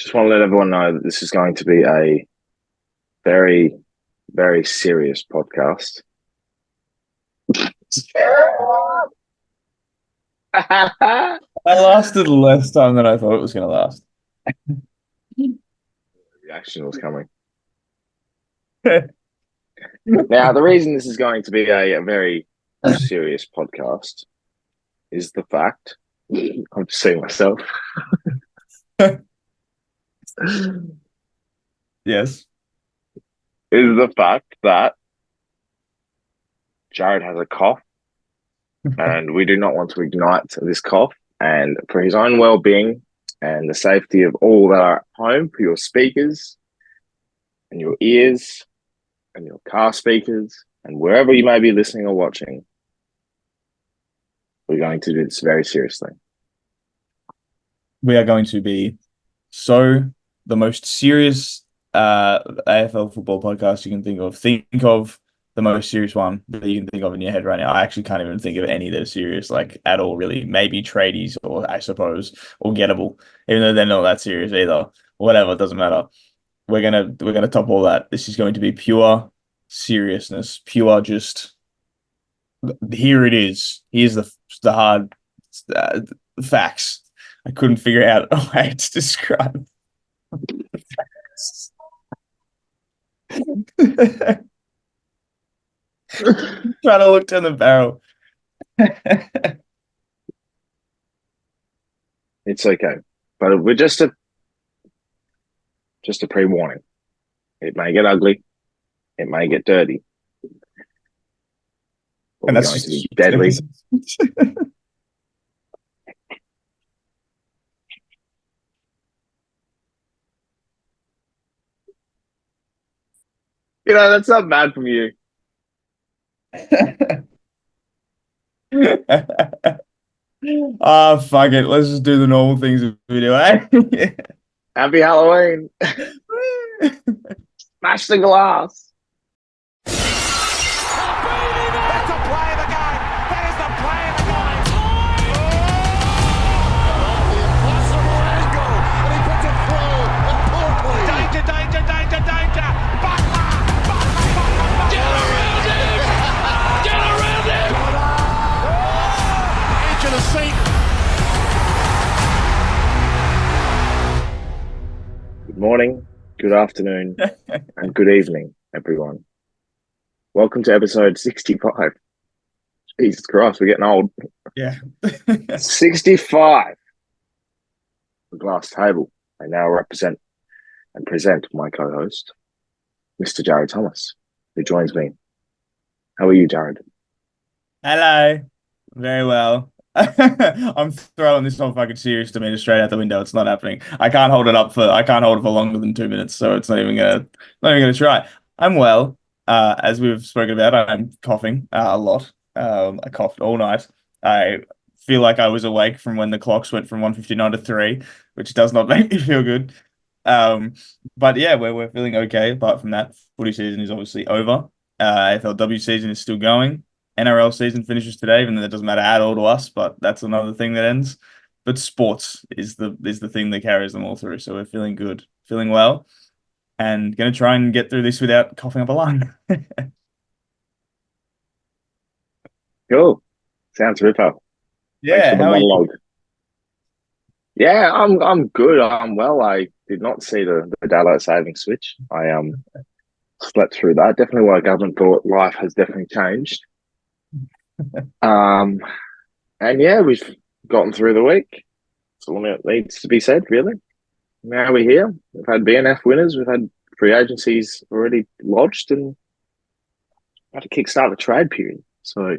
Just want to let everyone know that this is going to be a very, very serious podcast. I lasted less time than I thought it was going to last. Reaction was coming. Now, the reason this is going to be a very serious podcast is the fact I'm seeing myself Yes. is the fact that Jared has a cough and we do not want to ignite this cough. And for his own well-being and the safety of all that are at home, for your speakers and your ears and your car speakers and wherever you may be listening or watching, we're going to do this very seriously. We are going to be the most serious AFL football podcast you can think of. Think of the most serious one that you can think of in your head right now. I actually can't even think of any that are serious, like at all, really. Maybe tradies, or I suppose, or gettable, even though they're not that serious either. Whatever, it doesn't matter. We're gonna top all that. This is going to be pure seriousness, pure just here it is. Here's the hard uh, facts. I couldn't figure out a way to describe. Trying to look down the barrel. It's okay, but we're just a pre-warning. It may get ugly, it may get dirty, but And we're that's going to be just deadly. That's not bad from you. Ah, fuck it. Let's just do the normal things we do, eh? Happy Halloween! Smash the glass. That's a play of the game. That is the play of the game. The impossible angle, and he puts it through. And Portly. Danger, danger, danger, danger. Butler, Butler, Butler, Butler. Get around him. Get around him. Edge of the seat. Good morning, good afternoon, and good evening, everyone. Welcome to episode 65. Jesus Christ, we're getting old. Yeah. 65. The glass table. I now represent and present my co-host, Mr. Jared Thomas, who joins me. How are you, Jared? Hello. Very well. I'm throwing this whole fucking serious demeanor straight out the window. It's not happening. I can't hold it for longer than 2 minutes, so it's not even gonna try. I'm well. As we've spoken about, I'm coughing a lot. I coughed all night. I feel like I was awake from when the clocks went from 1:59 to 3, which does not make me feel good. Um, but yeah, we're feeling okay. Apart from that, footy season is obviously over. AFLW season is still going. NRL season finishes today, even though that doesn't matter at all to us, but that's another thing that ends. But sports is the thing that carries them all through. So we're feeling good, feeling well, and gonna try and get through this without coughing up a lung. Cool. Sounds ripper. Thanks for Yeah, the how are you? monologue. Yeah, I'm good. I'm well. I did not see the daylight saving switch. I slept through that. Definitely woke up and thought life has definitely changed. Um, and yeah, we've gotten through the week. That's all that needs to be said, really. Now we're here. We've had BNF winners. We've had free agencies already lodged and had to kickstart the trade period. So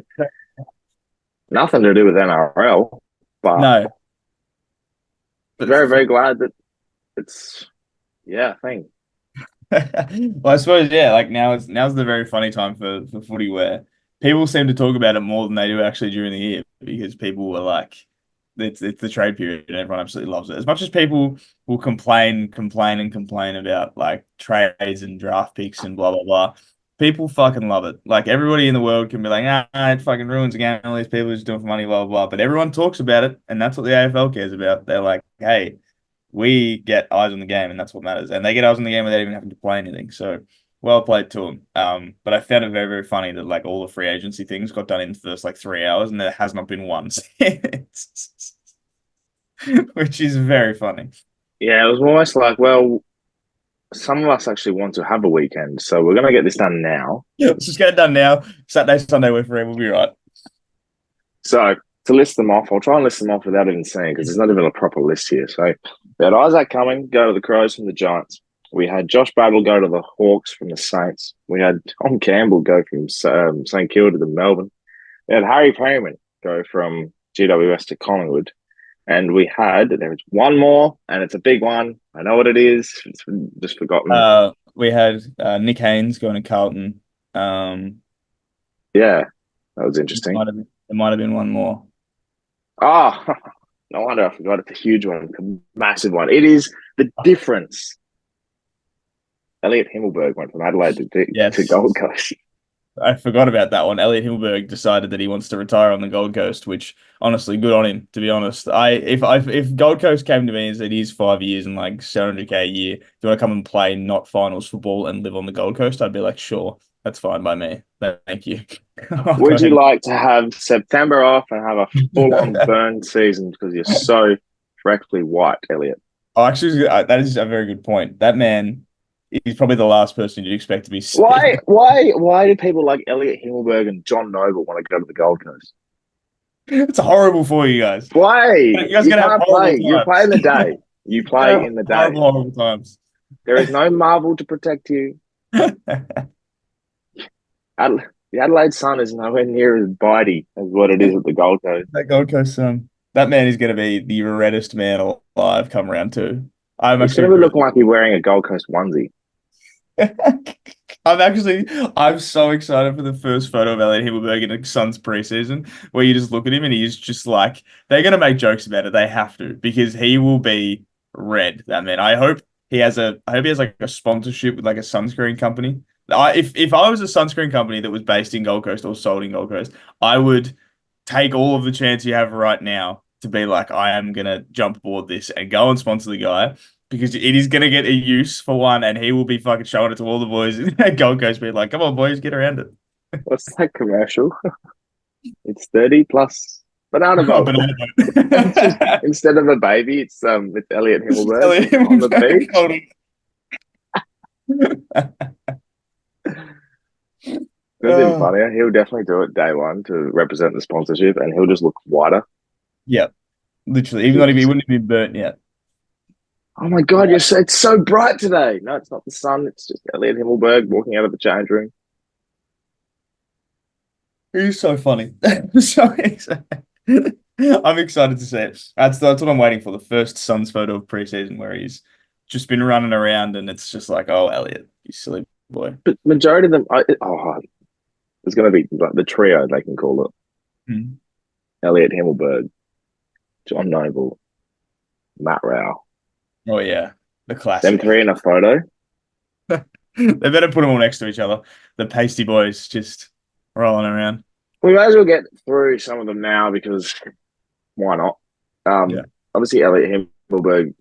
nothing to do with NRL, but No, but very, very glad that it's, yeah, thing. well, I suppose yeah. Like now's the very funny time for footy where people seem to talk about it more than they do actually during the year because people are like, it's the trade period and everyone absolutely loves it. As much as people will complain about like trades and draft picks and blah blah blah, people fucking love it. Like everybody in the world can be like, it fucking ruins the game. All these people are just doing it for money, blah blah blah. But everyone talks about it, and that's what the AFL cares about. They're like, hey, we get eyes on the game, and that's what matters. And they get eyes on the game without even having to play anything. So well played to them. But I found it very, very funny that like all the free agency things got done in the first like 3 hours, and there has not been one since, which is very funny. Yeah, it was almost like, well, some of us actually want to have a weekend, so we're gonna get this done now. Yeah, let's just get it done now. Saturday, Sunday, we're free. We'll be right. So to list them off, I'll try and list them off without even saying because there's not even a proper list here. So we had Isaac Cumming go to the Crows from the Giants. We had Josh Battle go to the Hawks from the Saints. We had Tom Campbell go from St Kilda to Melbourne. We had Harry Perryman go from GWS to Collingwood. And there was one more, and it's a big one. I know what it is. It's just forgotten. We had Nick Haynes going to Carlton. Yeah, that was interesting. There might have been one more. Oh, no wonder I forgot. It's a huge one, a massive one. It is the difference. Elliot Himmelberg went from Adelaide to Gold Coast. I forgot about that one. Elliot Himmelberg decided that he wants to retire on the Gold Coast, which honestly, good on him. To be honest, if Gold Coast came to me and said he's 5 years and like 700K a year, do you want to come and play not finals football and live on the Gold Coast? I'd be like, sure, that's fine by me. Thank you. Would you like to have September off and have a full-on burn season because you're so freckly white, Elliot? Oh, actually, that is a very good point. That man. He's probably the last person you'd expect to be sick. Why do people like Elliot Himmelberg and John Noble want to go to the Gold Coast? It's horrible for you guys. Why? You guys gonna have play. Times. You play in the day. You play in the day. Horrible times. There is no Marvel to protect you. The Adelaide Sun is nowhere near as bitey as what it is at the Gold Coast. That Gold Coast Sun. That man is going to be the reddest man alive come round two. He's going to be looking like he's wearing a Gold Coast onesie. I'm so excited for the first photo of Elliot Himmelberg in the Suns preseason, where you just look at him and he's just like, they're going to make jokes about it. They have to, because he will be red. That man. I hope he has like a sponsorship with like a sunscreen company. If I was a sunscreen company that was based in Gold Coast or sold in Gold Coast, I would take all of the chance you have right now to be like, I am going to jump aboard this and go and sponsor the guy. Because it is going to get a use for one, and he will be fucking showing it to all the boys at Gold Coast, being like, come on, boys, get around it. What's that commercial? It's 30 plus banana boat. Instead of a baby, it's Elliot Himmelberg on the beach. It'll be funnier. He'll definitely do it day one to represent the sponsorship, and he'll just look whiter. Yeah, literally. Even though he wouldn't have been burnt yet. Oh my God, it's so bright today. No, it's not the sun. It's just Elliot Himmelberg walking out of the change room. He's so funny. So excited. I'm excited to see it. That's what I'm waiting for. The first Suns photo of preseason where he's just been running around and it's just like, oh, Elliot, you silly boy. But majority of them, there's going to be like the trio, they can call it. Hmm. Elliot Himmelberg, John Noble, Matt Rao. Oh, yeah. The classic. Them three in a photo. They better put them all next to each other. The pasty boys just rolling around. We may as well get through some of them now because why not? Obviously, Elliot Himmelberg,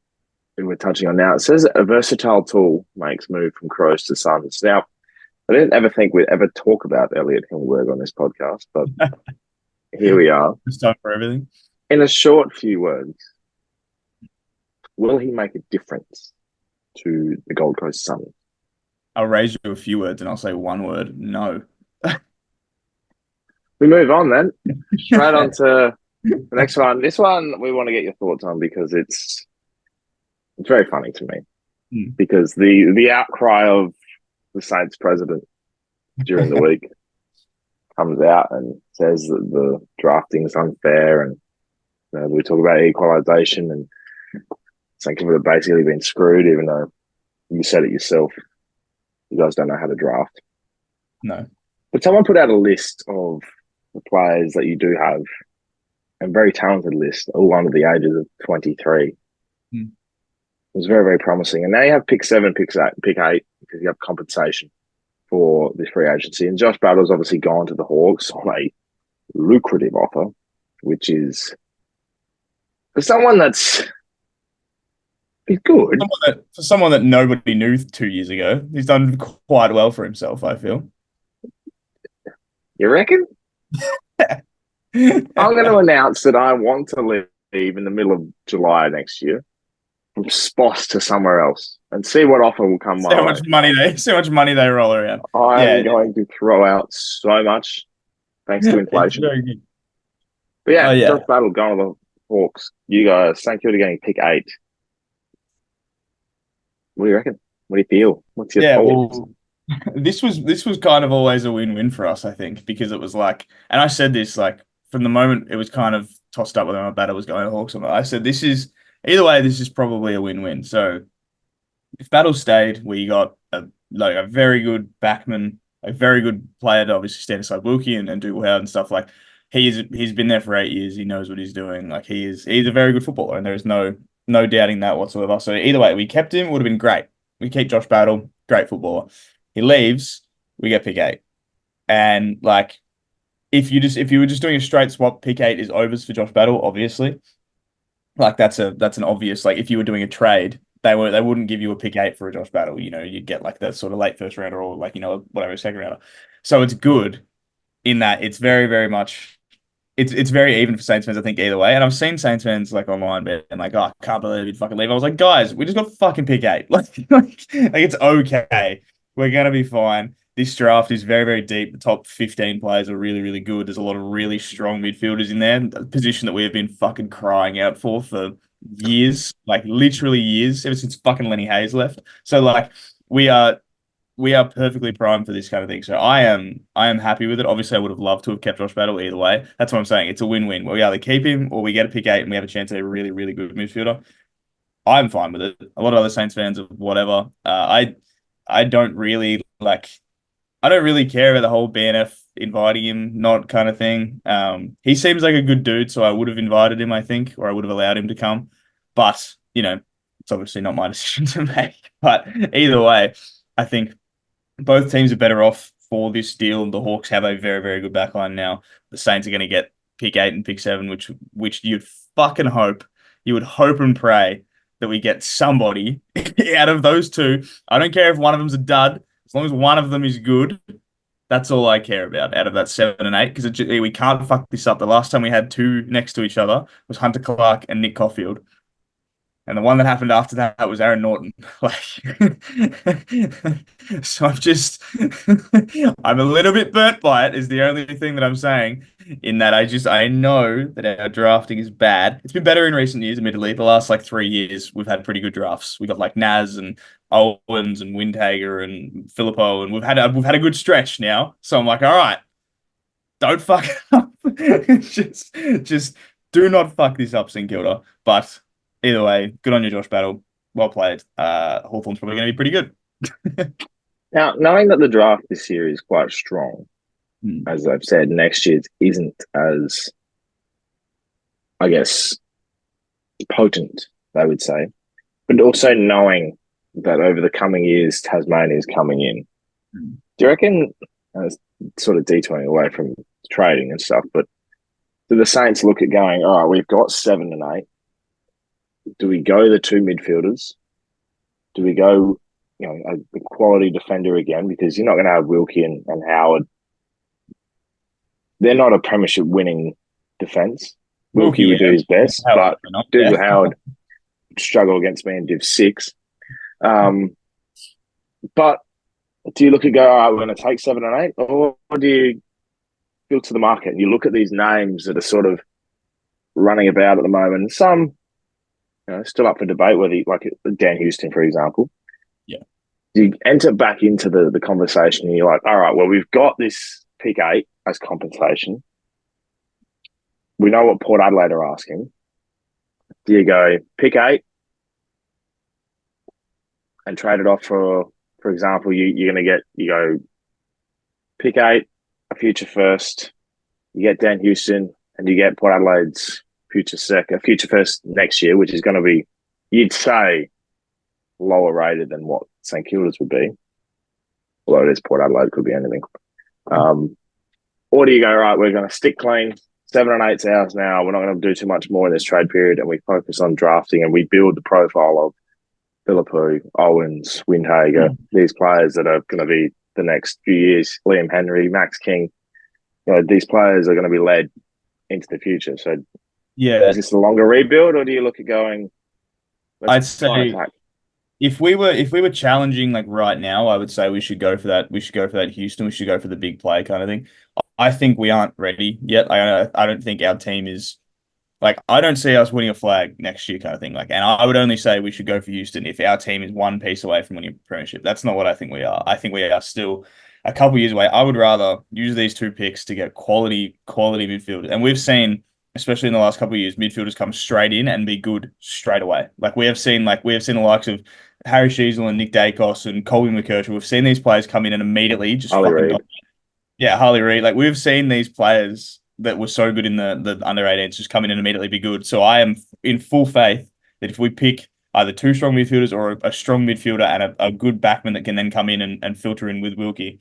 who we're touching on now, it says a versatile tool makes move from Crows to Suns. Now, I didn't ever think we'd ever talk about Elliot Himmelberg on this podcast, but here we are. It's time for everything. In a short few words, will he make a difference to the Gold Coast Suns? I'll raise you a few words and I'll say one word. No. We move on then. Straight on to the next one. This one we want to get your thoughts on because it's very funny to me. Because the outcry of the Saints president during the week comes out and says that the drafting is unfair, and we talk about equalisation and St Kilda have basically been screwed, even though you said it yourself. You guys don't know how to draft. No. But someone put out a list of the players that you do have, a very talented list, all under the ages of 23. It was very, very promising. And now you have pick 7, pick 8, because you have compensation for this free agency. And Josh Battle's obviously gone to the Hawks on a lucrative offer, which is for someone that's He's good. For someone that nobody knew 2 years ago, he's done quite well for himself, I feel. You reckon? I'm going to announce that I want to leave in the middle of July next year from Sposs to somewhere else and see what offer will come my way. See how much money they roll around. I'm going to throw out so much thanks to inflation. It's very good. But yeah, Oh, yeah. Josh Battle going to the Hawks. You guys, thank you for getting pick 8. What do you reckon? What do you feel? What's your thoughts? Well, this was kind of always a win-win for us, I think, because it was like, and I said this like from the moment it was kind of tossed up whether my Battle was going to Hawks or not. I said this is either way, this is probably a win-win. So if Battle stayed, we got a very good backman, a very good player to obviously stand aside Wilkie and do well and stuff. Like he's been there for 8 years. He knows what he's doing. Like he's a very good footballer, and there is no doubting that whatsoever. So either way, we kept him, would have been great. We keep Josh Battle, great footballer. He leaves, we get pick 8. And like if you were just doing a straight swap, pick 8 is overs for Josh Battle, obviously. Like that's an obvious, like if you were doing a trade, they wouldn't give you a pick 8 for a Josh Battle. You know, you'd get like that sort of late first rounder or like, whatever, second rounder. So it's good in that it's very, very much it's very even for Saints fans, I think, either way. And I've seen Saints fans like online and like, oh, I can't believe you'd fucking leave. I was like, guys, we just got fucking pick 8. Like it's okay. We're gonna be fine. This draft is very, very deep. The top 15 players are really, really good. There's a lot of really strong midfielders in there. A position that we have been fucking crying out for years, like literally years, ever since fucking Lenny Hayes left. So like we are perfectly primed for this kind of thing. So I am happy with it. Obviously, I would have loved to have kept Josh Battle either way. That's what I'm saying. It's a win-win. We either keep him or we get a pick 8 and we have a chance at a really, really good midfielder. I'm fine with it. A lot of other Saints fans of whatever. I don't really like. I don't really care about the whole BNF inviting him, not kind of thing. He seems like a good dude, so I would have invited him, I think, or I would have allowed him to come. But it's obviously not my decision to make. But either way, I think both teams are better off for this deal. The Hawks have a very, very good backline now. The Saints are going to get pick 8 and pick 7, which you would hope and pray that we get somebody out of those two. I don't care if one of them's a dud, as long as one of them is good. That's all I care about out of that 7 and 8, because we can't fuck this up. The last time we had two next to each other was Hunter Clark and Nick Caulfield. And the one that happened after that was Aaron Norton. Like, so I'm a little bit burnt by it, is the only thing that I'm saying. In that I know that our drafting is bad. It's been better in recent years, admittedly. The last like 3 years, we've had pretty good drafts. We got like Naz and Owens and Windhager and Filippo, and we've had a good stretch now. So I'm like, all right, don't fuck it up. just do not fuck this up, St Kilda. But either way, good on you, Josh Battle. Well played. Hawthorn's probably going to be pretty good. Now, knowing that the draft this year is quite strong, as I've said, next year's isn't as, I guess, potent, I would say. But also knowing that over the coming years, Tasmania is coming in. Do you reckon, sort of detouring away from trading and stuff, but do the Saints look at going, all right, we've got 7 and 8. Do we go the two midfielders? Do we go, a quality defender again? Because you're not going to have Wilkie and Howard. They're not a premiership winning defense. Wilkie would do his best, but dudes with Howard struggle against me in Div 6. But do you look at go, all right, we're going to take 7 and 8? Or do you go to the market and you look at these names that are sort of running about at the moment? Some, still up for debate, whether like Dan Houston, for example. Yeah. You enter back into the conversation and you're like, all right, well, we've got this pick 8 as compensation. We know what Port Adelaide are asking. Do you go pick 8 and trade it off for example, you're going to you go pick 8, a future first, you get Dan Houston, and you get Port Adelaide's a future first next year, which is going to be, you'd say, lower rated than what St Kilda's would be. Although it is Port Adelaide, could be anything. Or do you go, right, we're going to stick clean, 7 and 8's ours now, we're not going to do too much more in this trade period, and we focus on drafting and we build the profile of Philippou, Owens, Windhager, these players that are going to be the next few years, Liam Henry, Max King, these players are going to be led into the future. So Yeah, is this a longer rebuild, or do you look at going, let's I'd try and say attack? if we were challenging like right now, I would say we should go for that. We should go for that Houston. We should go for the big play kind of thing. I think we aren't ready yet. I don't think our team is like I don't see us winning a flag next year kind of thing. Like, and I would only say we should go for Houston if our team is one piece away from winning a premiership. That's not what I think we are. I think we are still a couple years away. I would rather use these two picks to get quality midfielders. And we've seen, especially in the last couple of years, midfielders come straight in and be good straight away. Like we have seen the likes of Harry Sheasel and Nick Dacos and Colby McKercher. We've seen these players come in and immediately just Ollie fucking Reid. dominate. Yeah, Harley Reid. Like we've seen these players that were so good in the under 18s just come in and immediately be good. So I am in full faith that if we pick either two strong midfielders or a strong midfielder and a good backman that can then come in and filter in with Wilkie,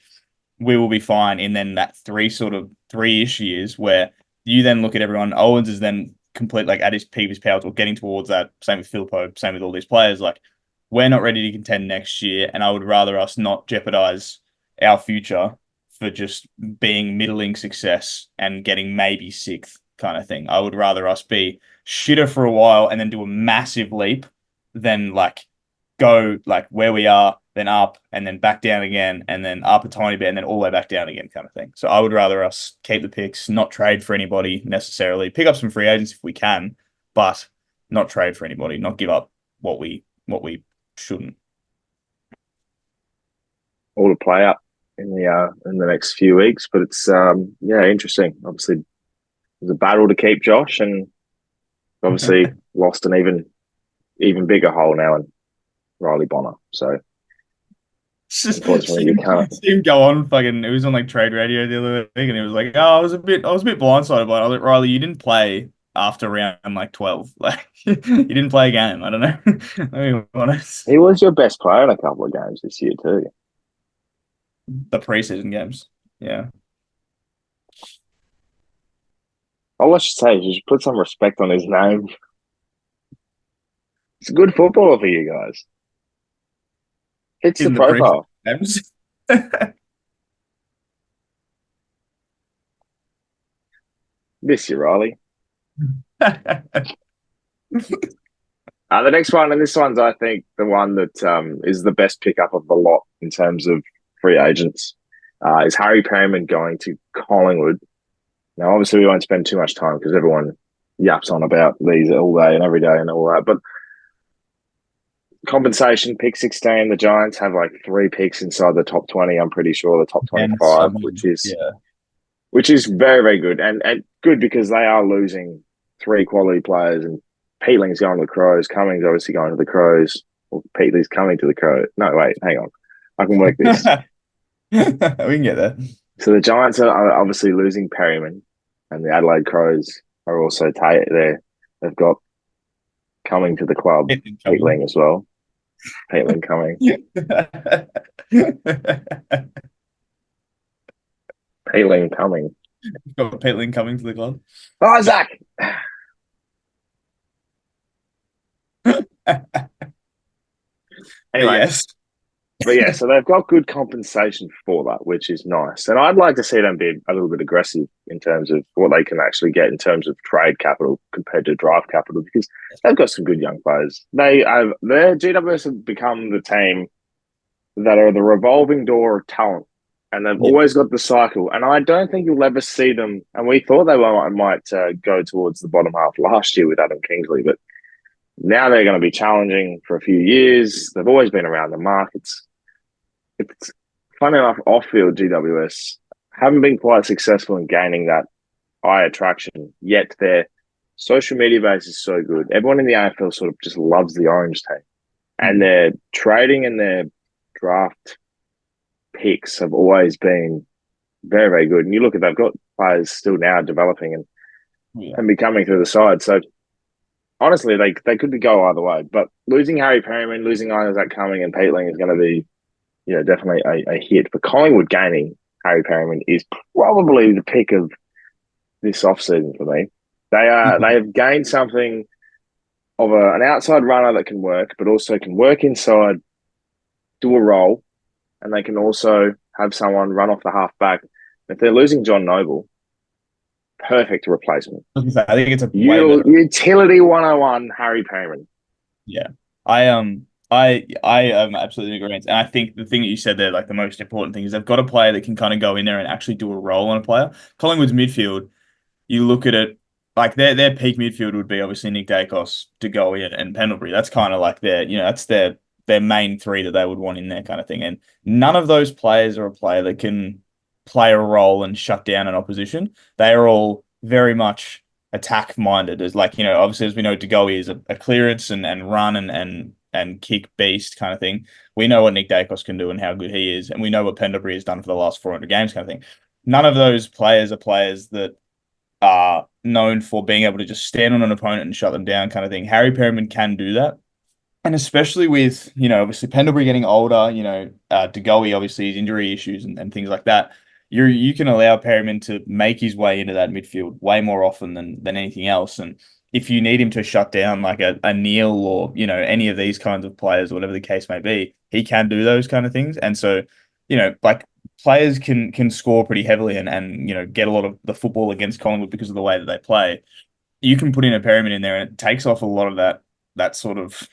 we will be fine in then that three-ish years where you then look at everyone. Owens is then complete like at his peak of his powers or getting towards that. Same with Philpo, same with all these players. Like we're not ready to contend next year, and I would rather us not jeopardize our future for just being middling success and getting maybe sixth kind of thing. I would rather us be shitter for a while and then do a massive leap than like go like where we are, then up and then back down again and then up a tiny bit and then all the way back down again kind of thing. So I would rather us keep the picks, not trade for anybody necessarily, pick up some free agents if we can, but not trade for anybody, not give up what we shouldn't. All to play out in the next few weeks, but it's interesting. Obviously, there's a battle to keep Josh, and obviously lost an even bigger hole now in Riley Bonner. So unfortunately, you can't. See him go on fucking. It was on like trade radio the other week, and it was like, "Oh, I was a bit blindsided by it." I was like, "Riley, you didn't play after round like 12. Like, you didn't play a game. I don't know. Let me be honest. He was your best player in a couple of games this year too. The preseason games, yeah. All I should say is you should put some respect on his name. It's a good footballer for you guys. Hits the In the preseason profile. games. Miss you, Riley. The next one, and this one's, I think, the one that is the best pickup of the lot in terms of free agents, is Harry Perryman going to Collingwood. Now, obviously, we won't spend too much time because everyone yaps on about these all day and every day and all that. But compensation, pick 16, the Giants have like 3 picks inside the top 20. I'm pretty sure the top 25, which is very, very good. And good because they are losing 3 quality players, and Peatling's going to the Crows. Cummings obviously going to the Crows. Well, Peatling's coming to the Crows. No, wait, hang on. I can work this. We can get there. So the Giants are obviously losing Perryman, and the Adelaide Crows are also there. They've got coming to the club, Peatling as well. Peatling coming. Peatling coming. Got Peatling coming to the club. Isaac! Anyway, yes. But yeah, so they've got good compensation for that, which is nice. And I'd like to see them be a little bit aggressive in terms of what they can actually get in terms of trade capital compared to draft capital, because they've got some good young players. Their GWS have become the team that are the revolving door of talent, and they've always got the cycle. And I don't think you'll ever see them. And we thought they might go towards the bottom half last year with Adam Kingsley, but now they're going to be challenging for a few years. They've always been around the mark. It's funny enough, off-field GWS haven't been quite successful in gaining that eye attraction, yet their social media base is so good. Everyone in the AFL sort of just loves the Orange team. And their trading and their draft picks have always been very, very good. And you look at, they've got players still now developing and becoming through the side. So honestly, they could go either way. But losing Harry Perryman, losing Isaac Cumming and Peatling is going to be definitely a hit. For Collingwood, gaining Harry Perryman is probably the pick of this offseason for me. They have gained something an outside runner that can work, but also can work inside, do a roll, and they can also have someone run off the half back. If they're losing John Noble, perfect replacement. I think it's a way better. Utility 101, Harry Perryman. Yeah. I am absolutely in agreement. And I think the thing that you said there, like the most important thing is they've got a player that can kind of go in there and actually do a role on a player. Collingwood's midfield, you look at it, like their peak midfield would be obviously Nick Dacos, De Goey, and Pendlebury. That's kind of like that's their main three that they would want in there kind of thing. And none of those players are a player that can play a role and shut down an opposition. They are all very much attack minded. As like, obviously as we know, De Goey is a clearance and run and kick beast kind of thing. We know what Nick Dacos can do and how good he is, and we know what Pendlebury has done for the last 400 games kind of thing. None of those players are players that are known for being able to just stand on an opponent and shut them down kind of thing. Harry Perryman can do that. And especially with, obviously Pendlebury getting older, De Goey, obviously his injury issues and things like that, you can allow Perryman to make his way into that midfield way more often than anything else. And if you need him to shut down like a Neil or, any of these kinds of players, whatever the case may be, he can do those kind of things. And so, like players can score pretty heavily and get a lot of the football against Collingwood because of the way that they play. You can put in a Perryman in there and it takes off a lot of that sort of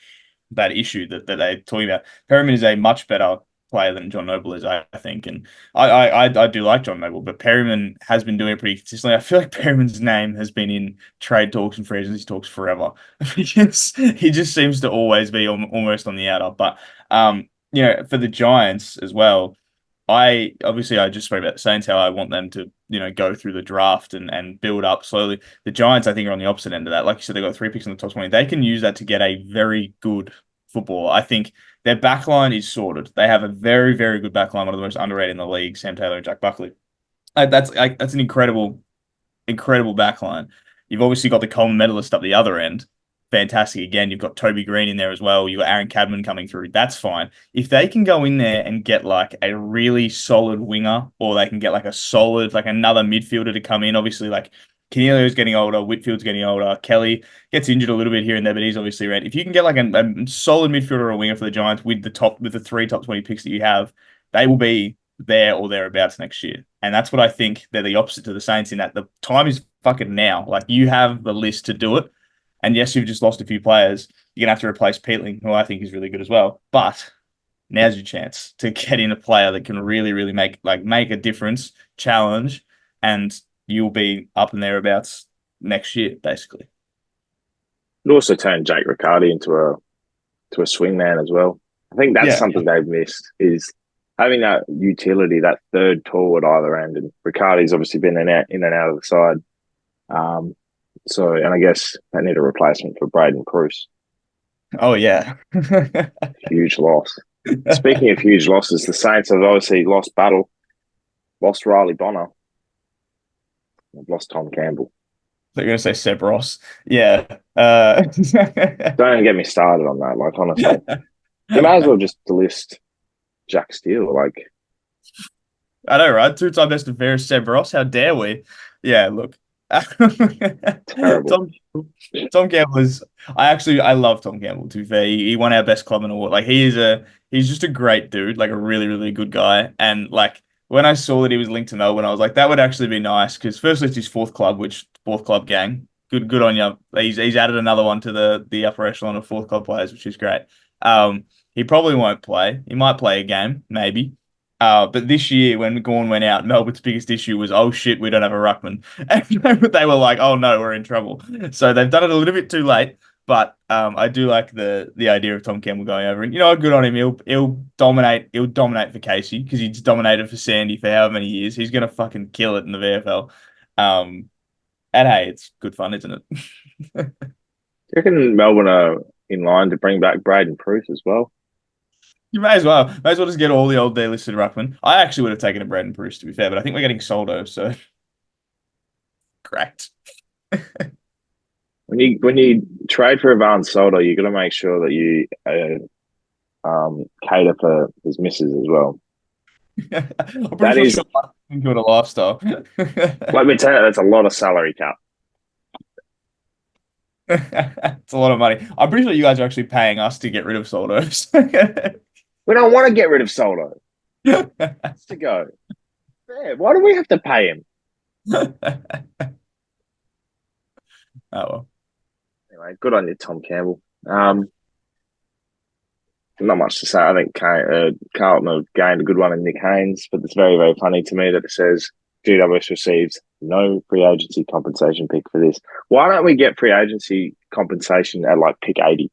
that issue that they're talking about. Perryman is a much better player than John Noble is, I think. And I do like John Noble, but Perryman has been doing it pretty consistently. I feel like Perryman's name has been in trade talks and free agency talks forever because he just seems to always be almost on the outer. But for the Giants as well, I just spoke about the Saints, how I want them to, go through the draft and build up slowly. The Giants, I think, are on the opposite end of that. Like you said, they got 3 picks in the top 20. They can use that to get a very good football. I think their backline is sorted. They have a very, very good backline, one of the most underrated in the league, Sam Taylor and Jack Buckley. That's an incredible backline. You've obviously got the Coleman medalist up the other end. Fantastic. Again, you've got Toby Green in there as well. You've got Aaron Cadman coming through. That's fine. If they can go in there and get like a really solid winger, or they can get like a solid, like another midfielder to come in, obviously like Canelio's getting older, Whitfield's getting older, Kelly gets injured a little bit here and there, but he's obviously around. If you can get like a solid midfielder or a winger for the Giants with the 3 top 20 picks that you have, they will be there or thereabouts next year. And that's what I think they're the opposite to the Saints in that the time is fucking now. Like you have the list to do it. And yes, you've just lost a few players. You're going to have to replace Peatling, who I think is really good as well. But now's your chance to get in a player that can really, really make a difference, challenge, and you'll be up and thereabouts next year, basically. It also turned Jake Riccardi into a swing man as well. I think that's something they've missed is having that utility, that third tall at either end. And Riccardi's obviously been in and out of the side. And I guess they need a replacement for Braden Bruce. Oh, yeah. Huge loss. Speaking of huge losses, the Saints have obviously lost Battle, lost Riley Bonner, they've lost Tom Campbell. They're going to say Seb Ross. Yeah. Don't even get me started on that. Like, honestly, they might as well just list Jack Steele. Like, I know, right? 2-time best and fairest Seb Ross. How dare we? Yeah, look. terrible. Tom Campbell is. I love Tom Campbell. To be fair, he won our best clubman award. Like he's just a great dude. Like a really really good guy. And like when I saw that he was linked to Melbourne, I was like, that would actually be nice because firstly it's his fourth club gang. Good on you. He's added another one to the upper echelon of fourth club players, which is great. He probably won't play. He might play a game, maybe. But this year, when Gawn went out, Melbourne's biggest issue was, oh shit, we don't have a ruckman. And they were like, oh no, we're in trouble. So they've done it a little bit too late. But I do like the idea of Tom Campbell going over, and good on him. He'll dominate. He'll dominate for Casey because he's dominated for Sandy for however many years. He's gonna fucking kill it in the VFL. And hey, it's good fun, isn't it? Do you reckon Melbourne are in line to bring back Braden Bruce as well? You may as well. May as well just get all the old day-listed ruckman. I actually would have taken a Braden Bruce, to be fair, but I think we're getting Soldo, so correct. When you trade for Ivan Soldo, you got to make sure that you cater for his misses as well. I'm pretty sure into a lifestyle. Let me tell you, that's a lot of salary cap. It's a lot of money. I'm pretty sure you guys are actually paying us to get rid of Soldos. We don't want to get rid of Soldo. It's to go. Yeah, why do we have to pay him? Oh well. Anyway, good on you, Tom Campbell. Not much to say. I think Carlton have gained a good one in Nick Haynes, but it's very, very funny to me that it says GWS receives no free agency compensation pick for this. Why don't we get free agency compensation at like pick 80?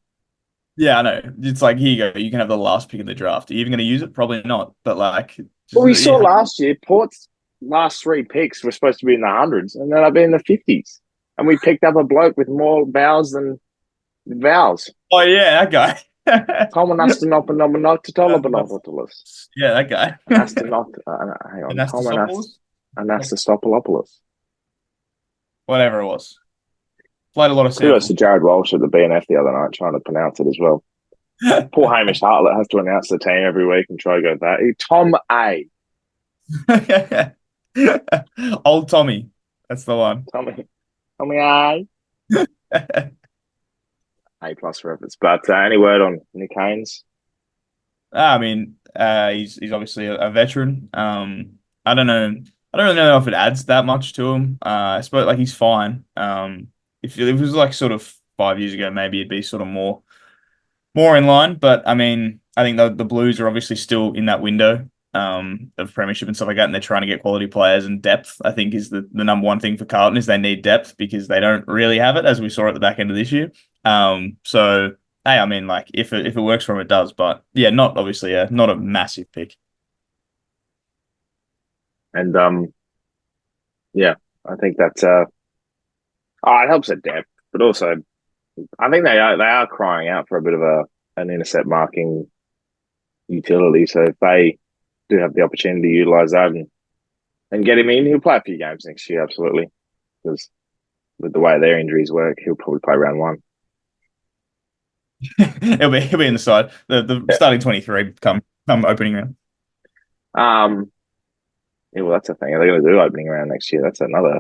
Yeah, I know. It's like, here you go. You can have the last pick of the draft. Are you even going to use it? Probably not. But like, Well, just we saw yeah. last year, Port's last three picks were supposed to be in the hundreds, and then I've been in the 50s. And we picked up a bloke with more vowels than vowels. Oh yeah, that guy. Tomanastanopanopanoktotolopanopoulos. Yeah, that guy. Anastonop, hang on, Anastasopoulos? Anastasiopoulos. Whatever it was. Played a lot of Kudos samples. to Jared Walsh at the BNF the other night trying to pronounce it as well. Poor Hamish Hartlett has to announce the team every week and try to go that. Tom A. Old Tommy. That's the one. Tommy A. A plus for efforts. But any word on Nick Haynes? I mean, he's obviously a veteran. I don't know. I don't really know if it adds that much to him. I suppose like he's fine. If it was like sort of 5 years ago, maybe it'd be sort of more in line. But I mean, I think the Blues are obviously still in that window of premiership and stuff like that, and they're trying to get quality players, and depth, I think, is the number one thing for Carlton is they need depth because they don't really have it, as we saw at the back end of this year. So hey, I mean, like if it works for him, it does. But yeah, not obviously not a massive pick. And yeah, I think that's it helps at depth, but also I think they are crying out for a bit of an intercept marking utility. So if they do have the opportunity to utilize that and get him in, he'll play a few games next year, absolutely. Because with the way their injuries work, he'll probably play round one. He'll be in the side. The starting 23 come opening round. Yeah, well, that's the thing. Are they going to do opening round next year? That's another.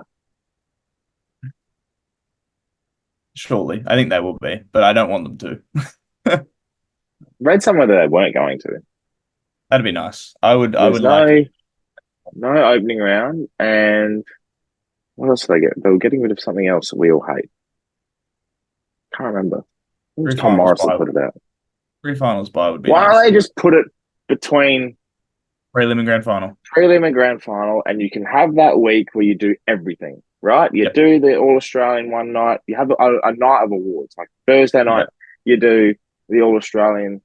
Surely, I think they will be, but I don't want them to. Read somewhere that they weren't going to. That'd be nice. I would There's like. no opening round, and what else did they get? They were getting rid of something else that we all hate. Can't remember. It was Tom Morris that put it out. Pre-finals bye would be Why nice. don't they just put it between Prelim and grand final. prelim and grand final, and you can have that week where you do everything, right? You do the All Australian one night. You have a night of awards. Like Thursday night, you do the All Australian.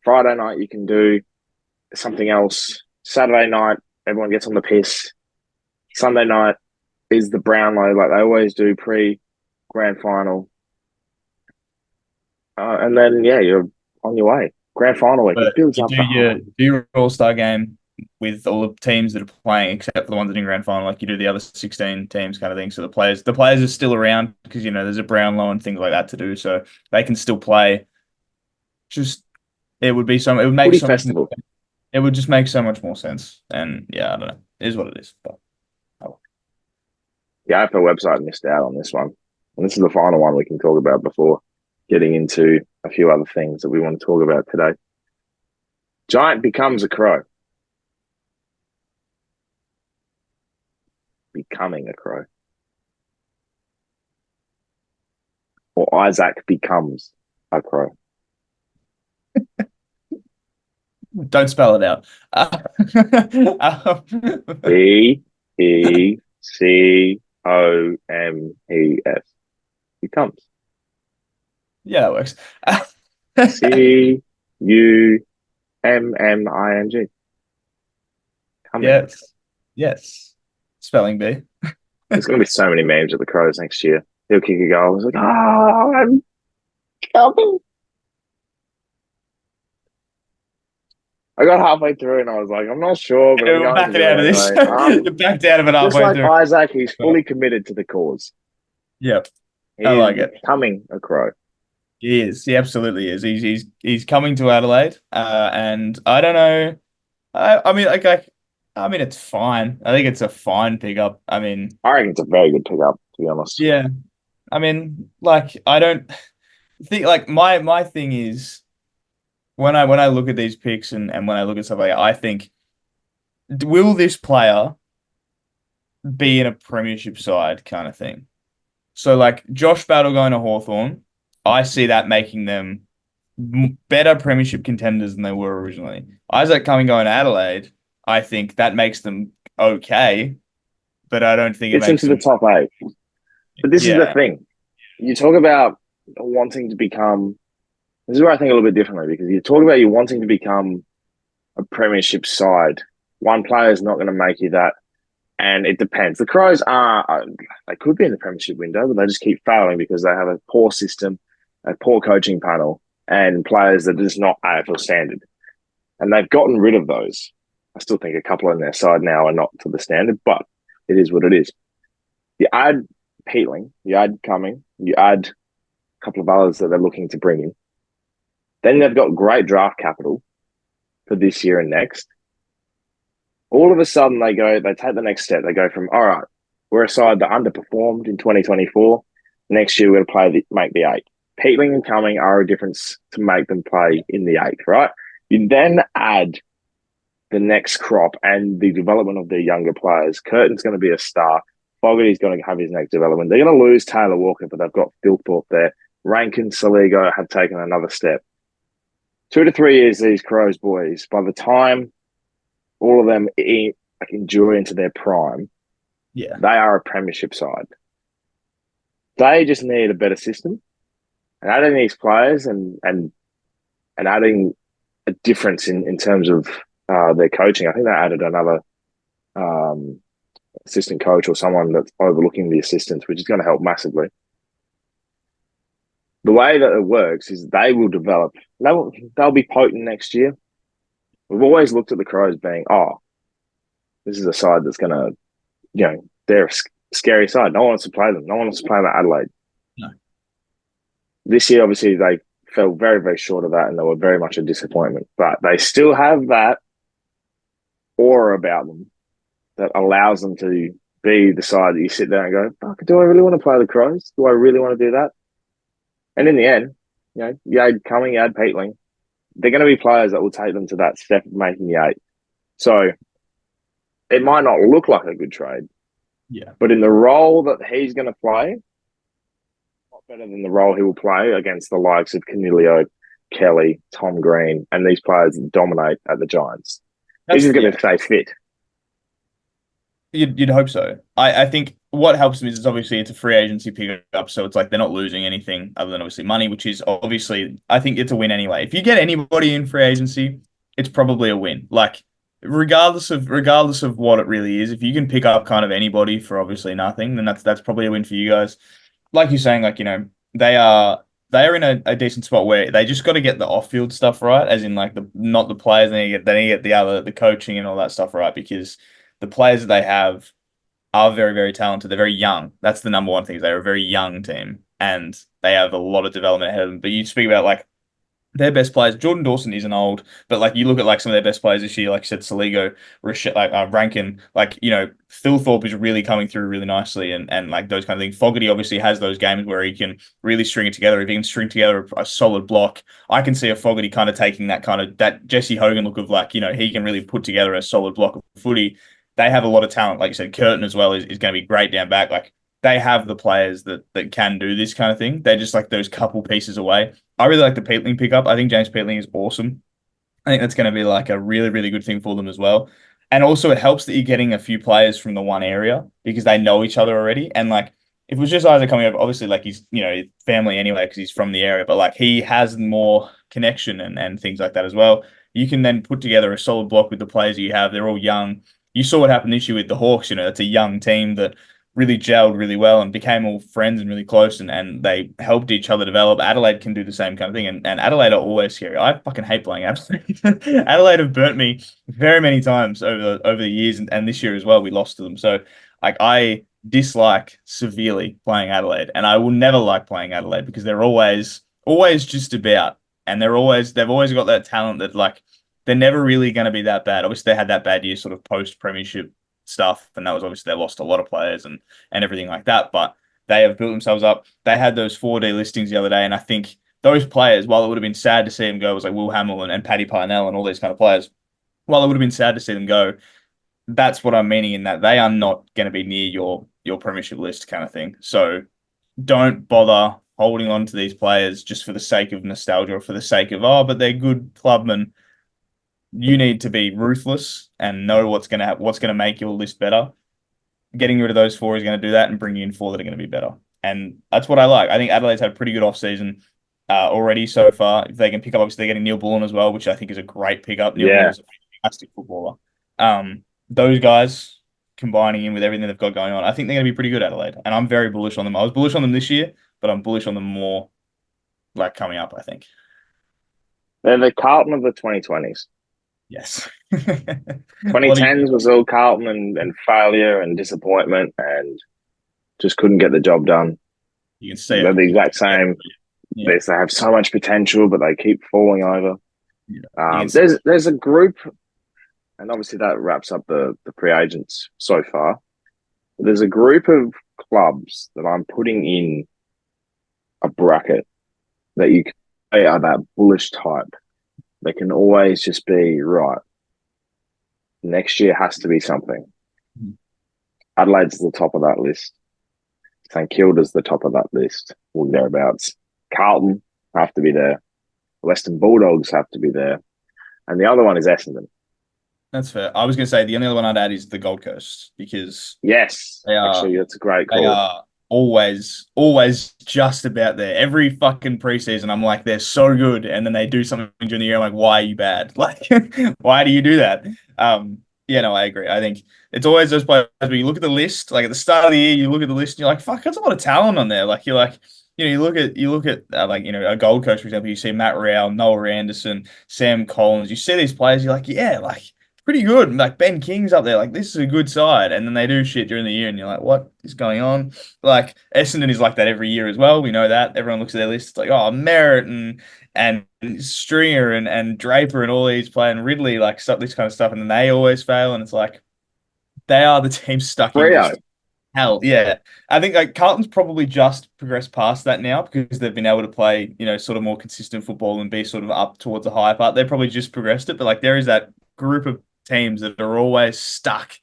Friday night, you can do something else. Saturday night, everyone gets on the piss. Sunday night is the Brownlow, like they always do pre grand final. And then, yeah, you're on your way. Grand final week. But It builds you up. do your All-Star game with all the teams that are playing, except for the ones that are in grand final. Like you do the other 16 teams, kind of thing. So the players are still around because there's a Brownlow and things like that to do, so they can still play. Just it would make Footy so much. festival. It would just make so much more sense. And yeah, I don't know. It is what it is. But The AFL website missed out on this one. And this is the final one we can talk about before getting into a few other things that we want to talk about today. Giant becomes a crow. Becoming a crow. Or Isaac becomes a crow. don't spell it out. Becomes. Becomes. Yeah, that works. Cumming. Yes. Yes. Spelling bee. There's going to be so many memes of the Crows next year. He'll kick a goal. It's like, I'm coming. I got halfway through and I was like, I'm not sure, but I'm We're going to backing do out it of this. anyway. You backed out of it Just halfway like through. Isaac, he's fully committed to the cause. Yep. He I is like it. becoming a Crow. He is. He absolutely is. He's coming to Adelaide. And I don't know. I mean, I mean, it's fine. I think it's a fine pickup. I mean, I reckon it's a very good pickup, to be honest. yeah. I mean, like I don't think like my thing is when I look at these picks and when I look at stuff like that, I think will this player be in a premiership side kind of thing? So like Josh Battle going to Hawthorn, I see that making them better premiership contenders than they were originally. Isaac Cumming going to Adelaide, I think that makes them okay, but I don't think it Gets makes into the them. top eight. But this is the Yeah, thing. You talk about wanting to become. This is where I think a little bit differently because you talk about you wanting to become a premiership side. One player is not going to make you that, and it depends. The Crows they could be in the premiership window, but they just keep failing because they have a poor system, a poor coaching panel, and players that are just not AFL standard. And they've gotten rid of those. I still think a couple on their side now are not to the standard, but it is what it is. You add Peatling, you add Cumming, you add a couple of others that they're looking to bring in. Then they've got great draft capital for this year and next. All of a sudden, they take the next step. They go from, all right, we're a side that underperformed in 2024. Next year, we're going to make the eight. Peatling and Cumming are a difference to make them play in the eight, right? You then add the next crop and the development of their younger players. Curtin's going to be a star. Fogarty's going to have his next development. They're going to lose Taylor Walker, but they've got Philthorpe there. Rankin, Saligo have taken another step. 2 to 3 years, these Crows boys, by the time all of them endure into their prime, yeah, they are a premiership side. They just need a better system. And adding these players and adding a difference in terms of their coaching. I think they added another um, assistant coach or someone that's overlooking the assistants, which is going to help massively. The way that it works is they will develop. They'll be potent next year. We've always looked at the Crows being, oh, this is a side that's going to, they're a scary side. No one wants to play them. No one wants to play them at Adelaide. no, This year, obviously, they fell very, very short of that and they were very much a disappointment. But they still have that aura about them that allows them to be the side that you sit there and go, fuck, do I really want to play the Crows? Do I really want to do that? And in the end, you add Cumming, you add Peatling, they're going to be players that will take them to that step of making the eight. So it might not look like a good trade, yeah. but in the role that he's going to play, not better than the role he will play against the likes of Canelio, Kelly, Tom Green, and these players that dominate at the Giants. He's just going to stay fit. You'd hope so. I think what helps them is obviously it's a free agency pickup, so it's like they're not losing anything other than obviously money, which is obviously I think it's a win anyway. If you get anybody in free agency, it's probably a win. Like regardless of what it really is, if you can pick up kind of anybody for obviously nothing, then that's probably a win for you guys. Like you're saying, like they are in a decent spot where they just got to get the off field stuff right, as in like the not the players, they need to get the coaching and all that stuff right because the players that they have are very, very talented. They're very young. That's the number one thing. They're a very young team and they have a lot of development ahead of them. But you speak about like their best players. Jordan Dawson isn't old, but like you look at like some of their best players this year, like you said, Saligo, Rankin, like Phil Thorpe is really coming through really nicely, and like those kind of things. Fogarty obviously has those games where he can really string it together. If he can string together a solid block, I can see a Fogarty kind of taking that Jesse Hogan look of like he can really put together a solid block of footy. They have a lot of talent, like you said. Curtin as well is going to be great down back. Like they have the players that can do this kind of thing. They're just like those couple pieces away. I really like the Peatling pickup. I think James Peatling is awesome. I think that's going to be like a really, really good thing for them as well. And also, it helps that you're getting a few players from the one area because they know each other already. And like, if it was just Isaac coming over, obviously, like he's family anyway because he's from the area, but like he has more connection and things like that as well. You can then put together a solid block with the players that you have. They're all young. You saw what happened this year with the Hawks. It's a young team that really gelled really well and became all friends and really close and they helped each other develop. Adelaide can do the same kind of thing and Adelaide are always scary. I fucking hate playing Adelaide. Adelaide have burnt me very many times over the years and this year as well we lost to them. So like I dislike severely playing Adelaide and I will never like playing Adelaide because they're always just about and they've always got that talent that like they're never really going to be that bad. Obviously they had that bad year sort of post premiership stuff, and that was obviously they lost a lot of players and everything like that. But They have built themselves up. They had those 4D listings the other day, and I think those players, while it would have been sad to see them go, it was like Will Hamill and Paddy Parnell and all these kind of players. While it would have been sad to see them go, that's what I'm meaning in that they are not going to be near your premiership list kind of thing. So don't bother holding on to these players just for the sake of nostalgia or for the sake of, oh, but they're good clubmen. You need to be ruthless and know what's going to make your list better. Getting rid of those four is going to do that and bring in four that are going to be better. And that's what I like. I think Adelaide's had a pretty good off-season already so far. If they can pick up, obviously they're getting Neil Bullen as well, which I think is a great pickup. Neil Yeah. Bullen's a fantastic footballer. Those guys combining in with everything they've got going on, I think they're going to be pretty good, Adelaide. And I'm very bullish on them. I was bullish on them this year, but I'm bullish on them more like coming up, I think. They're the Carlton of the 2020s. Yes. 2010s was all Carlton and failure and disappointment and just couldn't get the job done. You can see They're it. the exact same. Yeah. They have so much potential, but they keep falling over. Yeah. There's a group, and obviously that wraps up the free agents so far. But there's a group of clubs that I'm putting in a bracket that you can say are that bullish type. They can always just be right. Next year has to be something. Adelaide's the top of that list. St Kilda's the top of that list, or thereabouts. Carlton have to be there. Western Bulldogs have to be there. And the other one is Essendon. That's fair. I was going to say the only other one I'd add is the Gold Coast because yes, actually, that's a great call. They are always just about there. Every fucking preseason, I'm like, they're so good, and then they do something during the year. I'm like, why are you bad? Like, why do you do that? Yeah, no, I agree. I think it's always those players where you look at the list, like at the start of the year, you look at the list and you're like, fuck, that's a lot of talent on there. Like, you're like, you look at like, a Gold Coast, for example, you see Matt Rowell, Noah Anderson, Sam Collins. You see these players, you're like, yeah, like, pretty good. Like Ben King's up there. Like this is a good side. And then they do shit during the year and you're like, what is going on? Like Essendon is like that every year as well. We know that. Everyone looks at their list. It's like, oh, Merritt and Stringer and Draper and all these play and Ridley, like stuff, this kind of stuff. And then they always fail. And it's like, they are the team stuck in this hell. Yeah. I think like Carlton's probably just progressed past that now because they've been able to play, sort of more consistent football and be sort of up towards the higher part. They probably just progressed it. But like there is that group of teams that are always stuck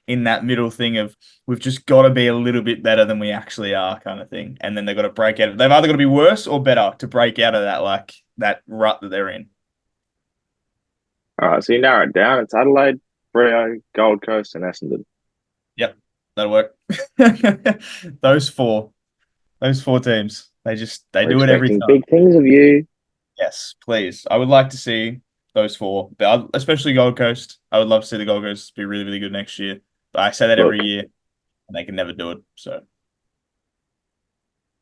in that middle thing of we've just got to be a little bit better than we actually are kind of thing. And then they've got to break out. They've either got to be worse or better to break out of that, like that rut that they're in. All right. So you narrow it down. It's Adelaide, Freo, Gold Coast, and Essendon. Yep. That'll work. Those four teams, they do it every time. Big things of you. Yes, please. I would like to see those four, but especially Gold Coast. I would love to see the Gold Coast be really, really good next year. But I say that every year, and they can never do it. So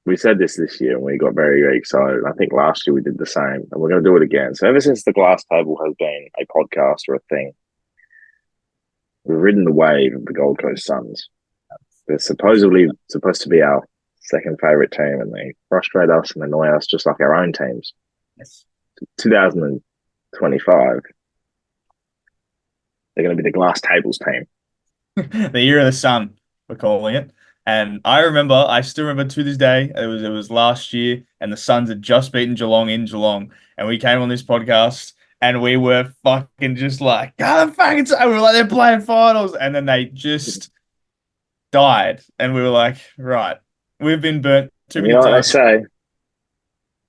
we said this year, and we got very, very excited. I think last year we did the same, and we're going to do it again. So ever since the Glass Table has been a podcast or a thing, we've ridden the wave of the Gold Coast Suns. They're supposedly supposed to be our second favorite team, and they frustrate us and annoy us just like our own teams. Yes. 2025, they're going to be the Glass Tables team. The year of the sun, we're calling it. And I still remember to this day, it was last year, and the Suns had just beaten Geelong in Geelong, and we came on this podcast, and we were fucking just like, God, fucking we were like, they're playing finals, and then they just died, and we were like, right, we've been burnt too many times. What they say?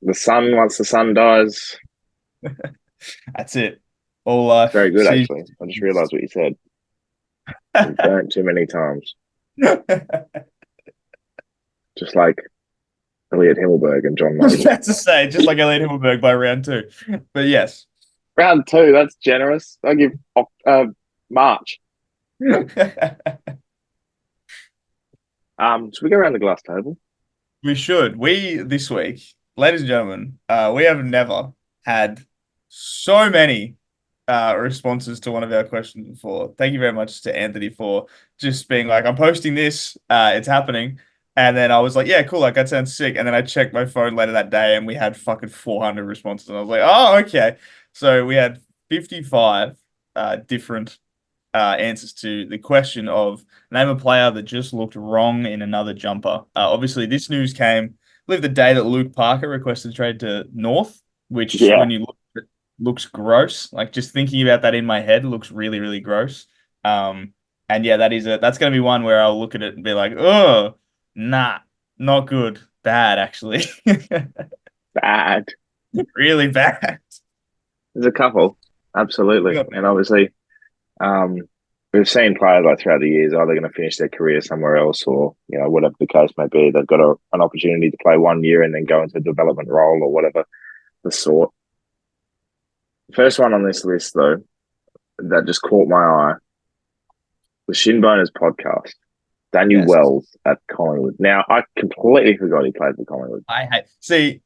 The sun, once the sun dies. That's it. All life. Very good, actually. I just realised what you said. Burnt too many times. Just like Elliot Himmelberg and John Logan. That's to say, just like Elliot Himmelberg by round 2. But yes. Round 2, that's generous. I'll give March. Should we go around the glass table? We should. This week, ladies and gentlemen, we have never had so many responses to one of our questions before. Thank you very much to Anthony for just being like, I'm posting this, it's happening. And then I was like, yeah, cool, like that sounds sick. And then I checked my phone later that day and we had fucking 400 responses. And I was like, oh, okay. So we had 55 different answers to the question of name a player that just looked wrong in another jumper. Obviously, this news came, I believe, the day that Luke Parker requested trade to North, which Yeah, when you look at it, looks gross. Like just thinking about that in my head looks really, really gross. Um, and yeah, that's going to be one where I'll look at it and be like, oh, nah, not good, bad actually, bad. really bad. There's a couple, absolutely, and obviously, um, we've seen players like throughout the years either going to finish their career somewhere else, or whatever the case may be, they've got an opportunity to play 1 year and then go into a development role or whatever the sort. The first one on this list, though, that just caught my eye, the Shinboners podcast. Daniel Yes, Wells at Collingwood. Now, I completely forgot he played for Collingwood. I hate. See,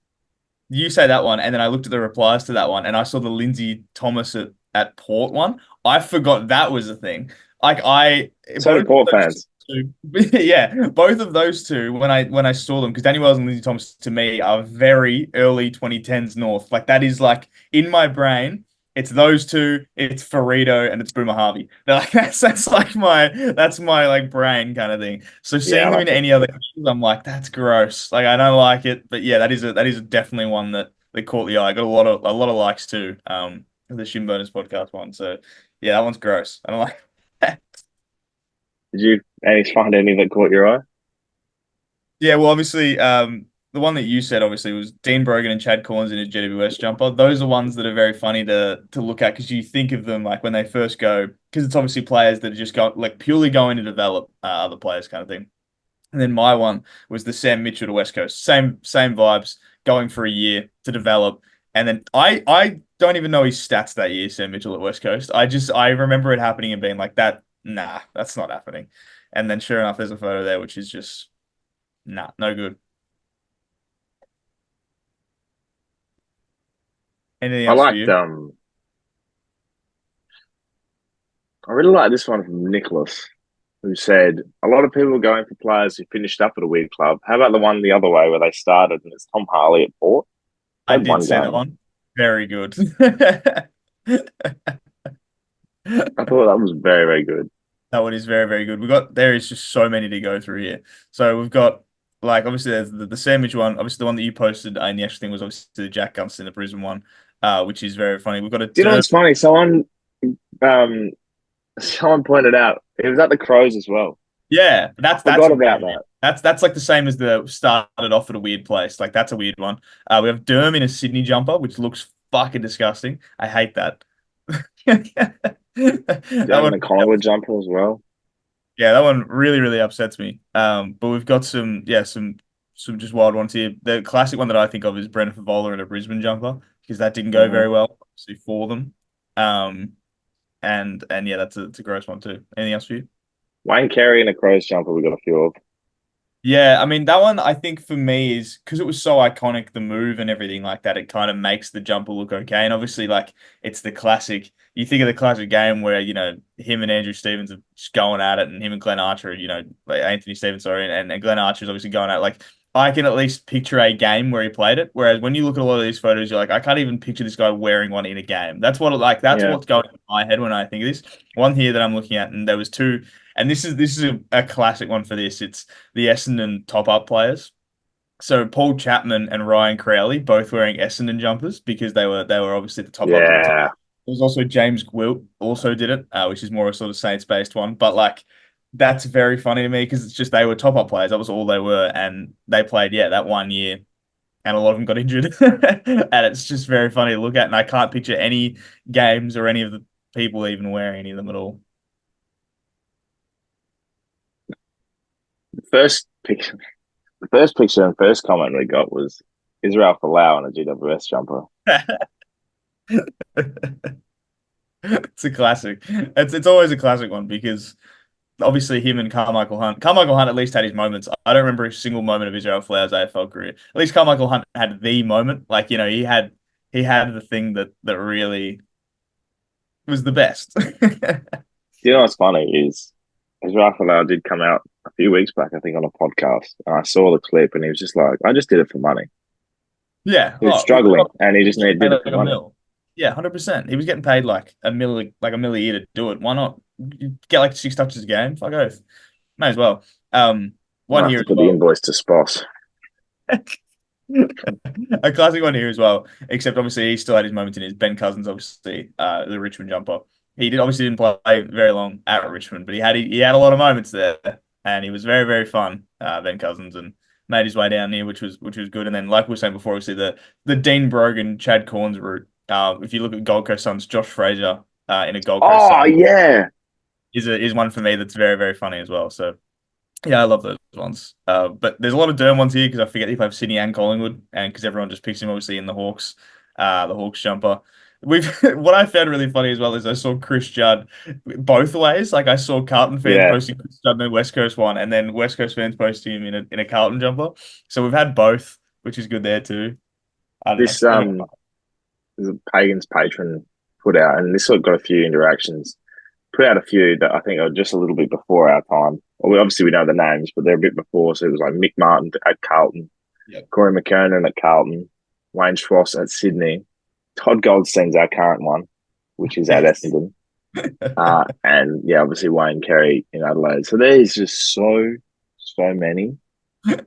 you say that one, and then I looked at the replies to that one, and I saw the Lindsay Thomas at Port one. I forgot that was a thing. Like So both did of Port those fans. two, yeah, both of those two. When I saw them, because Danny Wells and Lindsay Thomas to me are very early 2010s North. Like that is like in my brain. It's those two. It's Farito and it's Boomer Harvey. They're like that's my like brain kind of thing. So Yeah, I seeing them like in it. any other countries, I'm like, that's gross. Like I don't like it. But yeah, that is definitely one that caught the eye. I got a lot of likes too. The Shin Bonus podcast one. So yeah, that one's gross. I don't like that. Did you any find any that caught your eye? Yeah, well, obviously, the one that you said obviously was Dean Brogan and Chad Corns in a GWS jumper. Those are ones that are very funny to look at because you think of them like when they first go, because it's obviously players that are just go like purely going to develop other players kind of thing. And then my one was the Sam Mitchell to West Coast. Same vibes, going for a year to develop. And then I don't even know his stats that year, Sam Mitchell at West Coast. I remember it happening and being like that, nah, that's not happening. And then sure enough, there's a photo there which is just nah, no good. Anything I else for liked you? I really like this one from Nicholas, who said a lot of people are going for players who finished up at a weird club. How about the one the other way where they started and it's Tom Harley at Port? I Played did one see that game. one. Very good. I thought that was very, very good. That one is very, very good. There is just so many to go through here. So we've got like obviously there's the sandwich one, obviously the one that you posted, and the actual thing was obviously the Jack Gunston, the Brisbane one, which is very funny. We've got a Do you know Derb. what's funny? Um, someone pointed out it was at the Crows as well. Yeah, I that's forgot a about weird. that. That's like the same as the started off at a weird place. Like that's a weird one. We have Derm in a Sydney jumper, which looks fucking disgusting. I hate that. Do you That have one, the Collingwood jumper as well? yeah, that one really, really upsets me. But we've got some just wild ones here. The classic one that I think of is Brendan Favola in a Brisbane jumper because that didn't go Mm-hmm. very well, obviously for them. Um, and yeah, it's a gross one too. Anything else for you? Wayne Carey in a Crows jumper, we got a few of. Yeah, I mean that one I think for me is because it was so iconic, the move and everything like that, it kind of makes the jumper look okay. And obviously, like it's the classic. You think of the classic game where him and Andrew Stevens are just going at it, and him and Glenn Archer, like Anthony Stevens, sorry, and Glenn Archer is obviously going at it. Like I can at least picture a game where he played it. Whereas when you look at a lot of these photos, you're like, I can't even picture this guy wearing one in a game. That's Yeah. what's going in my head when I think of this. One here that I'm looking at, and there was two, and this is a classic one for this. It's the Essendon top up players. So Paul Chapman and Ryan Crowley both wearing Essendon jumpers because they were obviously the top ups at the time. Yeah. There was also James Gwilt also did it, which is more a sort of Saints based one. But like that's very funny to me because it's just they were top up players. That was all they were, and they played that 1 year, and a lot of them got injured, and it's just very funny to look at. And I can't picture any games or any of the people even wearing any of them at all. The first picture and first comment we got was Israel Folau in a GWS jumper. It's a classic. It's always a classic one because obviously him and Carmichael Hunt. Carmichael Hunt at least had his moments. I don't remember a single moment of Israel Folau's AFL career. At least Carmichael Hunt had the moment. Like, he had the thing that really was the best. You know what's funny is Israel Folau did come out a few weeks back, I think, on a podcast. And I saw the clip and he was just like, I just did it for money. Yeah. He was Oh, well, struggling and he just paid did it like for a money. mil. Yeah, 100%. He was getting paid like a mil a year to do it. Why not? you get like 6 touches a game. Fuck oath. May as well. Might One have here to as put the well. invoice to Sposs. A classic one here as well. Except obviously he still had his moments in his Ben Cousins, obviously, the Richmond jumper. He didn't play very long at Richmond, but he had a lot of moments there, and he was very very fun. Ben Cousins and made his way down here, which was good. And then like we were saying before, obviously the Dean Brogan, Chad Corns route. If you look at Gold Coast Suns, Josh Fraser in a Gold Coast Oh Sun yeah, is one for me that's very very funny as well. So yeah, I love those ones. But there's a lot of Durham ones here because I forget if I have Sydney and Collingwood, and because everyone just picks him obviously in the Hawks jumper. We've what I found really funny as well is I saw Chris Judd both ways. Like I saw Carlton fans yeah. posting Chris Judd in the West Coast one, and then West Coast fans posting him in a Carlton jumper. So we've had both, which is good there too. I don't know. This the Pagans patron put out, and this sort of got a few interactions. Put out a few that I think are just a little bit before our time. Well, obviously we know the names, but they're a bit before. So it was like Mick Martin at Carlton, Yep. Corey McKernan at Carlton, Wayne Schwass at Sydney, Todd Goldstein's our current one, which is at Yes. Essendon, and yeah, obviously Wayne Carey in Adelaide. So there's just so many.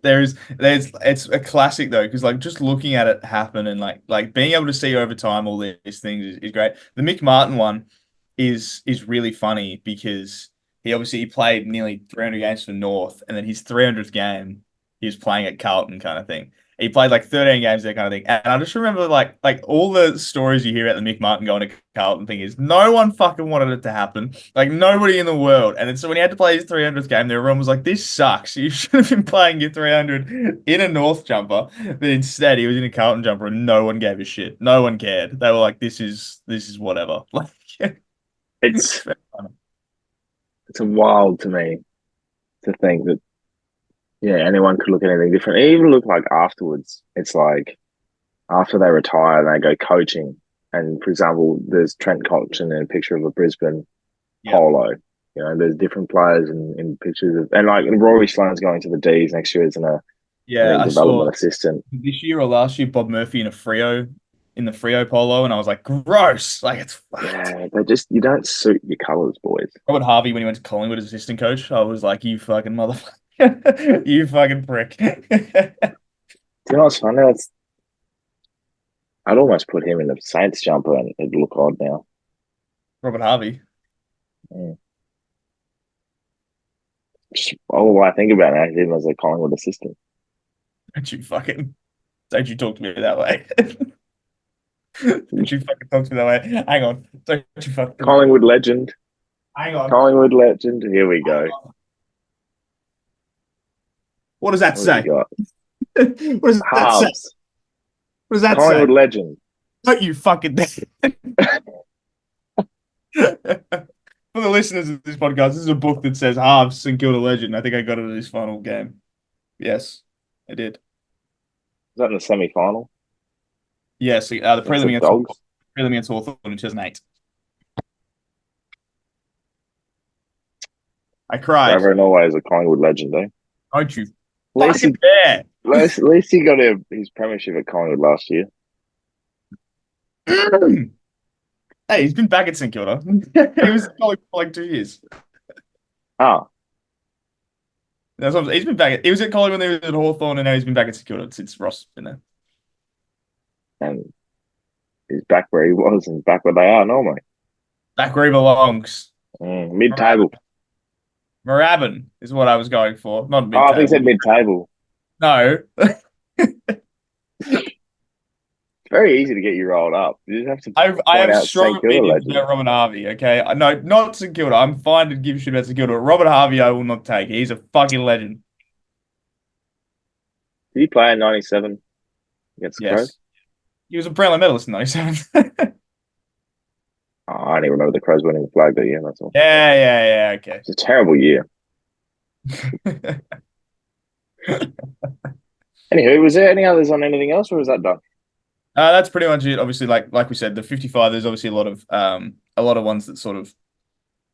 There's it's a classic though because like just looking at it happen and like being able to see over time all these things is great. The Mick Martin one is really funny because he played nearly 300 games for North, and then his 300th game he was playing at Carlton kind of thing. He played like 13 games there kind of thing, and I just remember like all the stories you hear about the Mick Martin going to Carlton thing is no one fucking wanted it to happen, like nobody in the world. And then so when he had to play his 300th game, everyone was like, "This sucks. You should have been playing your 300 in a North jumper." But instead, he was in a Carlton jumper, and no one gave a shit. No one cared. They were like, "This is whatever." Like. It's it's wild to me to think that yeah anyone could look at anything different. It even looked like afterwards. It's like after they retire and they go coaching. And for example, there's Trent Cotchin in a picture of a Brisbane Yeah. polo. You know, there's different players in pictures of, and like Rory Sloane's going to the D's next year as I Yeah, think I saw development assistant. this year or last year Bob Murphy in the Frio polo, and I was like, gross. Like it's fucked. Yeah, they just you don't suit your colours, boys. Robert Harvey when he went to Collingwood as assistant coach, I was like, you fucking motherfucker. You fucking prick. Do you know what's funny? I'd almost put him in the Saints jumper and it'd look odd now. Robert Harvey. Mm. Just all I think about now is him as a Collingwood assistant. Don't you talk to me that way. Don't you fucking talk to me that way. Hang on. Don't you fucking Collingwood legend. hang on. Collingwood legend. Here we go. What does that What have say? you got? What does that say? Halves. What does that Collingwood say? legend. Don't you fucking For the listeners of this podcast, this is a book that says halves St Kilda legend. I think I got it at his final game. Yes, I did. Is that in the semi final? Yes, the Against the prelim Dogs. against Hawthorn in 2008. I cried. Forever and always a Collingwood legend, eh? Don't you At least fucking he, dare. at least he got his premiership at Collingwood last year. Hey, he's been back at St Kilda. He was at Collingwood for like 2 years. Ah, He's been back he was at Collingwood when he was at Hawthorn, and now he's been back at St Kilda since Ross has been there. and he's back where he was and back where they are normally. Back where he belongs. Mid-table. Moorabbin is what I was going for. Not Oh, I think he said mid-table. mid-table. No. It's very easy to get you rolled up. You just have to I point have out strong St Kilda opinions legend. about Robert Harvey, okay? No, not St Kilda. I'm fine to give shit about St Kilda. Robert Harvey, I will not take. He's a fucking legend. Did he play in '97 against the Yes. Crows? He was a Brownlow medalist in '97. Oh, I don't even remember the Crows winning the flag that year. That's all. Yeah, okay. It's a terrible year. Anywho, was there any others on anything else, or was that done? That's pretty much it. Obviously, like we said, the 55. There's obviously a lot of ones that sort of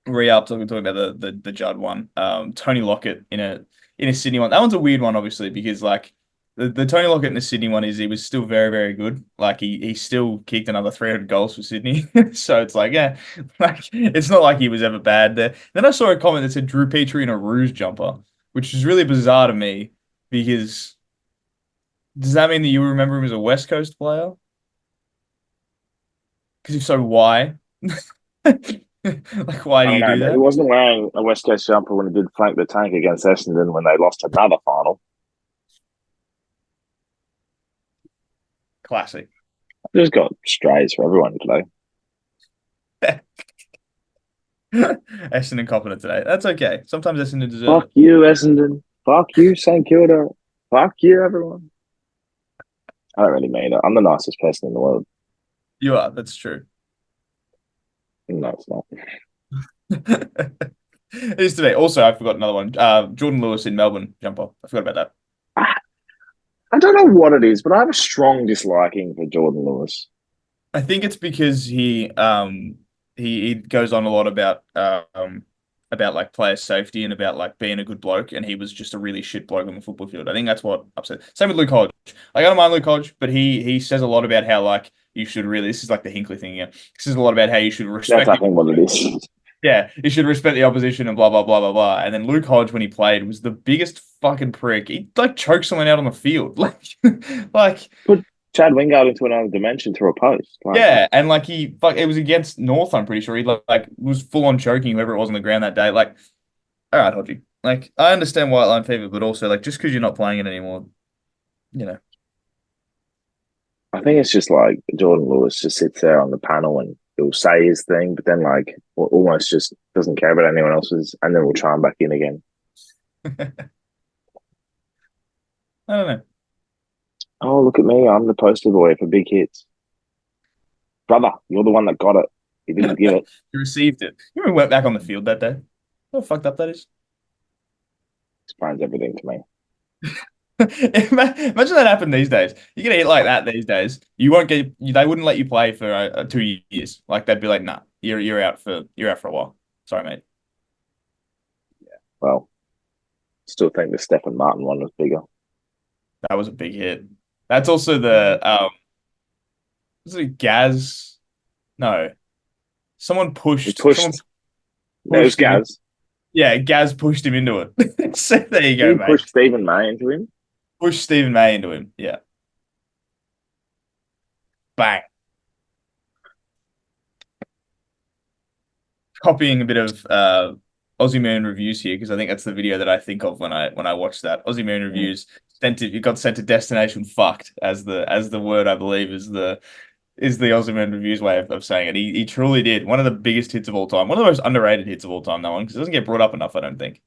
re-upped. Talking about the Judd one. Tony Lockett in a Sydney one. That one's a weird one, obviously, because like the Tony Lockett and the Sydney one is he was still very, very good. Like he still kicked another 300 goals for Sydney. So it's like, yeah, like it's not like he was ever bad there. Then I saw a comment that said Drew Petrie in a Rouge jumper, which is really bizarre to me because does that mean that you remember him as a West Coast player? Because if so, why? Like, why I do don't you know, do but he that? wasn't wearing a West Coast jumper when he did flank the tank against Essendon when they lost another final. Classic. Just got strays for everyone today. Essendon confident today. That's okay. Sometimes Essendon deserve Fuck it. you, Essendon. Fuck you, St Kilda. Fuck you, everyone. I don't really mean it. I'm the nicest person in the world. You are. That's true. No, it's not. It is today. Also, I forgot another one. Jordan Lewis in Melbourne jumper. I forgot about that. I, I don't know what it is, but I have a strong disliking for Jordan Lewis. I think it's because he goes on a lot about like player safety and about like being a good bloke, and he was just a really shit bloke on the football field. I think that's what upset. Same with Luke Hodge. I don't mind Luke Hodge, but he says a lot about how like you should really. This is like the Hinkley thing. Yeah, this is a lot about how you should That's, respect I the think, what it is. yeah, you should respect the opposition and blah blah blah blah blah. And then Luke Hodge when he played was the biggest fucking prick. He like choked someone out on the field, like Put Chad Wingard into another dimension through a post. Like, yeah, and like he fuck it was against North, I'm pretty sure. He like was full on choking whoever it was on the ground that day. Like, all right, Hodgie. Like, I understand white line fever, but also like just because you're not playing it anymore, you know. I think it's just like Jordan Lewis just sits there on the panel and he'll say his thing, but then like almost just doesn't care about anyone else's, and then we'll try him back in again. I don't know. Oh, look at me. I'm the poster boy for big hits. Brother, you're the one that got it. He didn't give it. You received it. You remember we went back on the field that day? How fucked up that is. Explains everything to me. Imagine that happened these days. You get a hit like that these days, you won't get. They wouldn't let you play for 2 years. Like they'd be like, "Nah, you're out for a while. Sorry, mate." Well, still think the Stephen Martin one was bigger. That was a big hit. That's also the was it Gaz? No, someone He pushed. Someone pushed. No, it was pushed him in. Gaz. Yeah, Gaz pushed him into it. So there you Did go, he push mate. Stephen May into him? Push Stephen May into him. Yeah, bang. Copying a bit of Aussie Man reviews here because I think that's the video that I think of when I watch that. Aussie Man Mm. reviews it got sent to destination fucked as the word I believe is the Aussie Man reviews way of saying it. He truly did one of the biggest hits of all time, one of the most underrated hits of all time. That one because it doesn't get brought up enough. I don't think.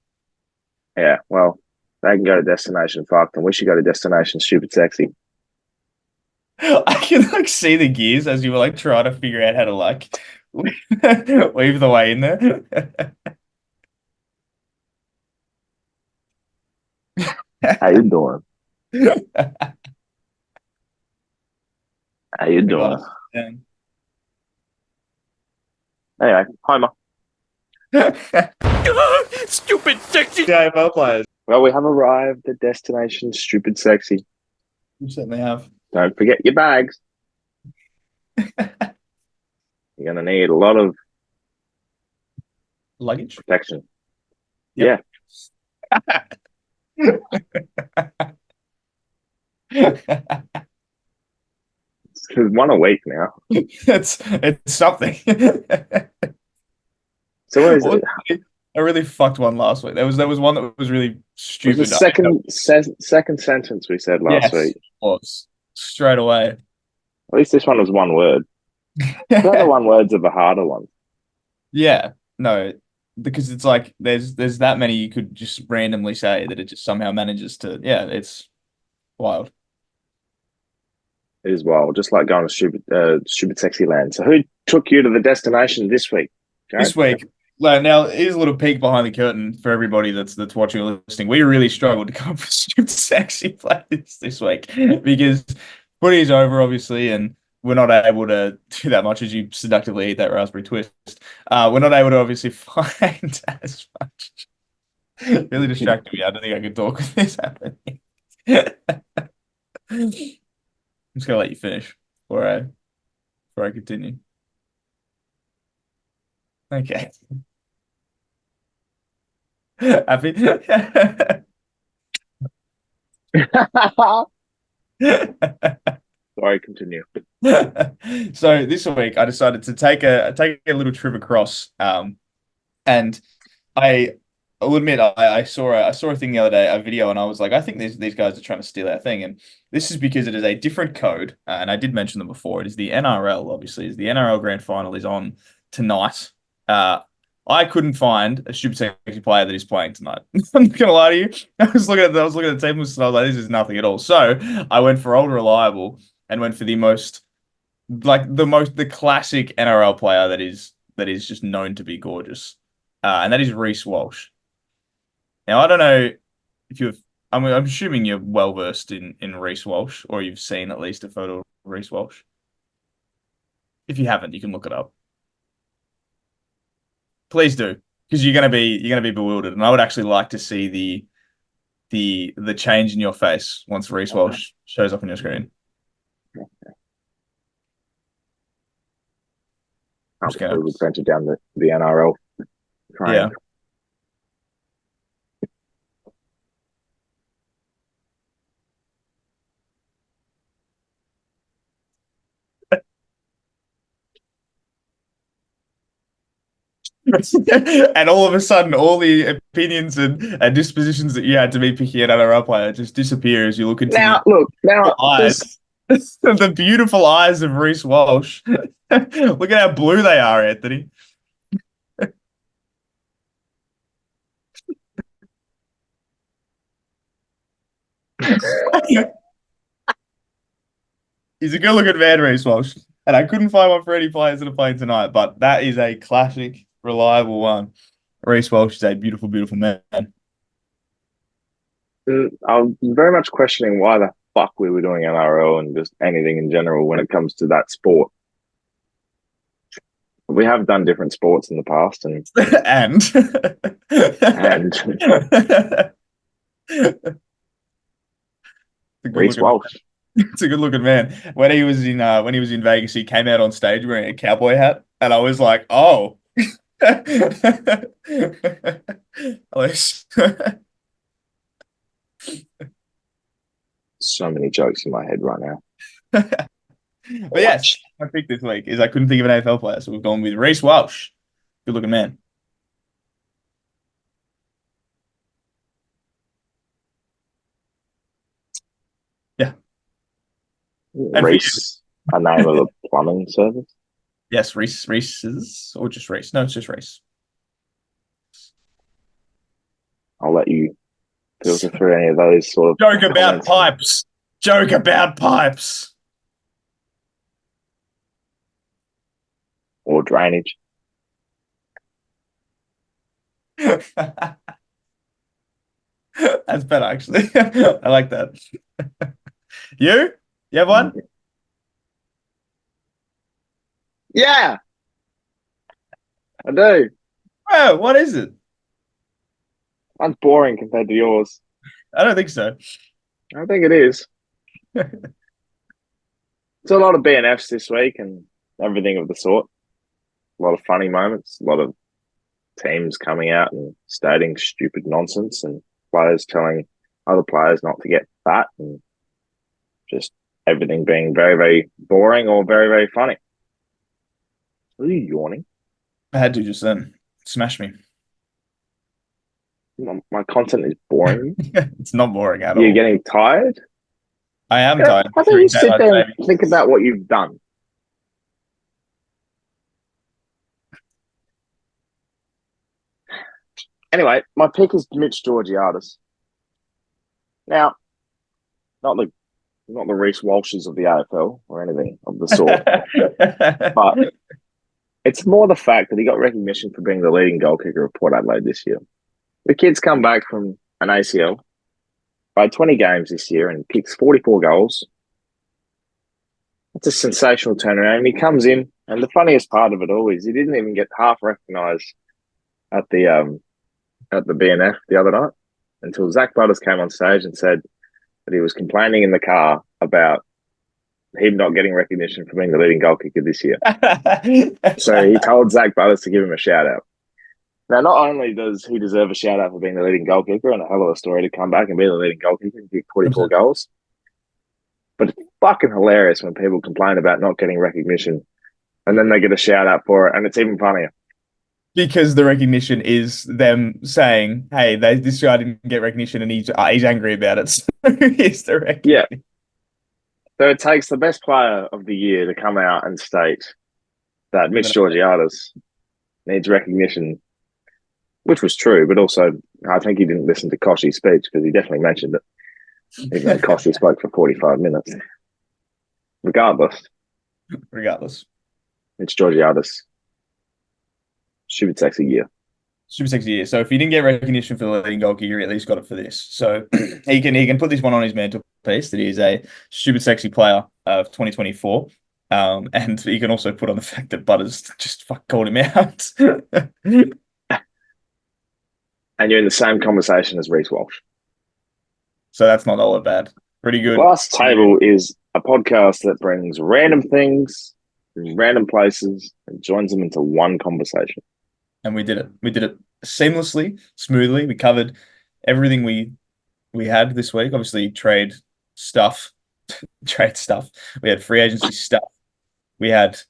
Yeah, well, they can go to destination fucked, and we should go to destination stupid sexy. I can like see the gears as you were like trying to figure out how to like weave the way in there. How you doing? How you doing? Anyway, Homer. Stupid sexy AFL players. Well, we have arrived at destination stupid sexy. You certainly have. Don't forget your bags. You're gonna need a lot of Luggage? protection. Yep. Yeah, it's one a week now. It's something. So what is it? I really fucked one last week. There was one that was really Was the stupid. second sentence we said last Yes, week? it was straight away. At least this one was one word. The other one words are the harder ones. Yeah, no, because it's like there's that many you could just randomly say that it just somehow manages to. Yeah, it's wild. It is wild, just like going to stupid sexy land. So who took you to the destination this week, Jared? This week, now here's a little peek behind the curtain for everybody that's watching or listening. We really struggled to come up with stupid sexy players this week because footy is over, obviously, and we're not able to do that much as you seductively eat that raspberry twist. We're not able to obviously find as much. Really distracted me. I don't think I could talk with this happening. I'm just gonna let you finish before I continue. Okay. Happy? Sorry, continue. So this week I decided to take a little trip across, and I will admit I saw a thing the other day, a video, and I was like, I think these guys are trying to steal our thing, and this is because it is a different code, and I did mention them before. It is the NRL, obviously, is the NRL Grand Final is on tonight. Uh, I couldn't find a super sexy player that is playing tonight. I'm not gonna lie to you. I was looking at the team list and I was like, this is nothing at all. So I went for old reliable and went for the classic NRL player that is just known to be gorgeous, and that is Reece Walsh. Now I don't know if you've. I'm assuming you're well versed in Reece Walsh, or you've seen at least a photo of Reece Walsh. If you haven't, you can look it up. Please do, because you're gonna be bewildered, and I would actually like to see the change in your face once Reece Walsh shows up on your screen. I'm just gonna, We would venture down the NRL train. yeah. And all of a sudden, all the opinions and dispositions that you had to be picking an NRL player just disappear as you look into Now, the look, now eyes, the beautiful eyes of Reece Walsh. Look at how blue they are, Anthony. He's a good-looking man, Reece Walsh, and I couldn't find one for any players that are playing tonight, but that is a classic, reliable one. Reece Walsh is a beautiful, beautiful man. I'm very much questioning why the fuck we were doing NRL and just anything in general when it comes to that sport. We have done different sports in the past, and And and a good Reece looking Walsh. It's a good looking man. When he was in Vegas, he came out on stage wearing a cowboy hat, and I was like, oh. At least- So many jokes in my head right now. But yes, my pick this week is I couldn't think of an AFL player, so we've gone with Reece Walsh. Good looking man. Yeah. And for you, Reece, a name of a plumbing service. yes, Reese's, or just Reece. No, it's just Reece. I'll let you filter through any of those sort of Joke about comments. pipes. Joke about pipes. Or drainage. That's better, actually. I like that. You? You have one? Yeah, I do. Oh, what is it? Mine's boring compared to yours. I don't think so. I think it is. It's a lot of BNFs this week and everything of the sort. A lot of funny moments, a lot of teams coming out and stating stupid nonsense and players telling other players not to get fat and just everything being very, very boring or very, very funny. Are you yawning? I had to just then. Smash me. My content is boring. It's not boring at You're all. getting tired? I am Yeah, tired. how about you sit there and think about what you've done? Anyway, my pick is Mitch Georgiadis. Now, not the Reece Walshes of the AFL or anything of the sort, but it's more the fact that he got recognition for being the leading goal kicker of Port Adelaide this year. The kid's come back from an ACL, played 20 games this year and kicks 44 goals. It's a sensational turnaround. And he comes in, and the funniest part of it all is he didn't even get half recognised at the BNF the other night until Zach Butters came on stage and said that he was complaining in the car about him not getting recognition for being the leading goal kicker this year. So he told Zach Butters to give him a shout out. Now, not only does he deserve a shout out for being the leading goal kicker and a hell of a story to come back and be the leading goal kicker and kick 44 goals, but it's fucking hilarious when people complain about not getting recognition and then they get a shout out for it. And it's even funnier. Because the recognition is them saying, "Hey, this guy didn't get recognition, and he's angry about it." So here's the recognition. Yeah. So it takes the best player of the year to come out and state that Mitch Georgiades needs recognition, which was true, but also I think he didn't listen to Koshy's speech because he definitely mentioned it, even though Koshy spoke for 45 minutes. Regardless, Mitch Georgiades, stupid sexy year. Super sexy year. So if he didn't get recognition for the leading goal kicker, he at least got it for this. So he can put this one on his mantelpiece that he is a stupid sexy player of 2024. And he can also put on the fact that Butters just called him out. And you're in the same conversation as Reece Walsh. So that's not all that bad. Pretty good. Last Table is a podcast that brings random things from random places and joins them into one conversation. And we did it. We did it seamlessly, smoothly. We covered everything we had this week. Obviously, trade stuff. We had free agency stuff. We had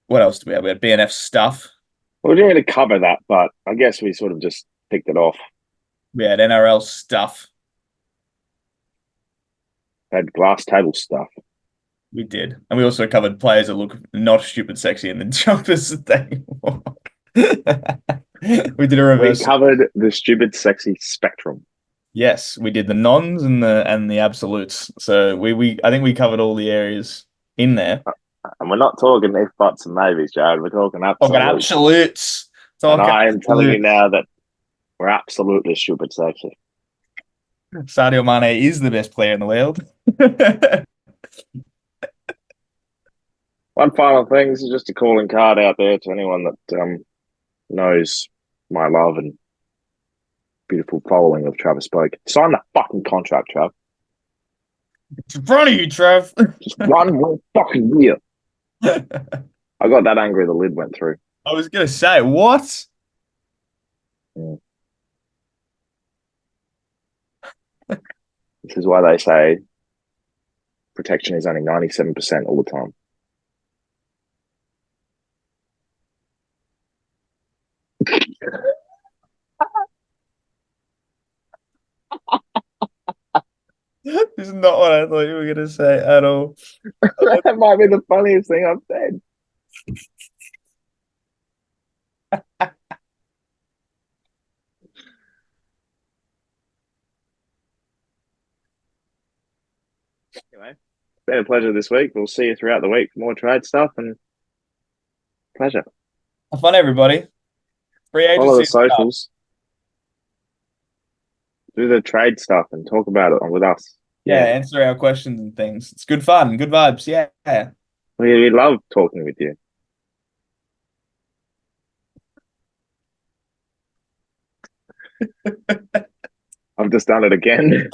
what else did we have? We had BNF stuff. Well, we didn't really cover that, but I guess we sort of just picked it off. We had NRL stuff. We had glass table stuff. We did. And we also covered players that look not stupid sexy in the jumpers that they wore. We did a reverse. We covered the stupid sexy spectrum. Yes, we did the nons and the absolutes. So I think we covered all the areas in there. And we're not talking if, buts, and maybes, Jared. We're talking absolutes. Talking absolutes. And I am telling you now that we're absolutely stupid sexy. Sadio Mane is the best player in the world. One final thing, this is just a calling card out there to anyone that knows my love and beautiful following of Travis Spoke. Sign the fucking contract, Trav. It's in front of you, Trav. Just 1 more fucking year. I got that angry the lid went through. I was going to say, what? Yeah. This is why they say protection is only 97% all the time. This is not what I thought you were going to say at all. That might be the funniest thing I've said. Anyway, it's been a pleasure this week. We'll see you throughout the week for more trade stuff and pleasure. Have fun, everybody. Free agency. Follow the socials. Do the trade stuff and talk about it with us. Yeah, answer our questions and things. It's good fun, good vibes. Yeah. We love talking with you. I've just done it again.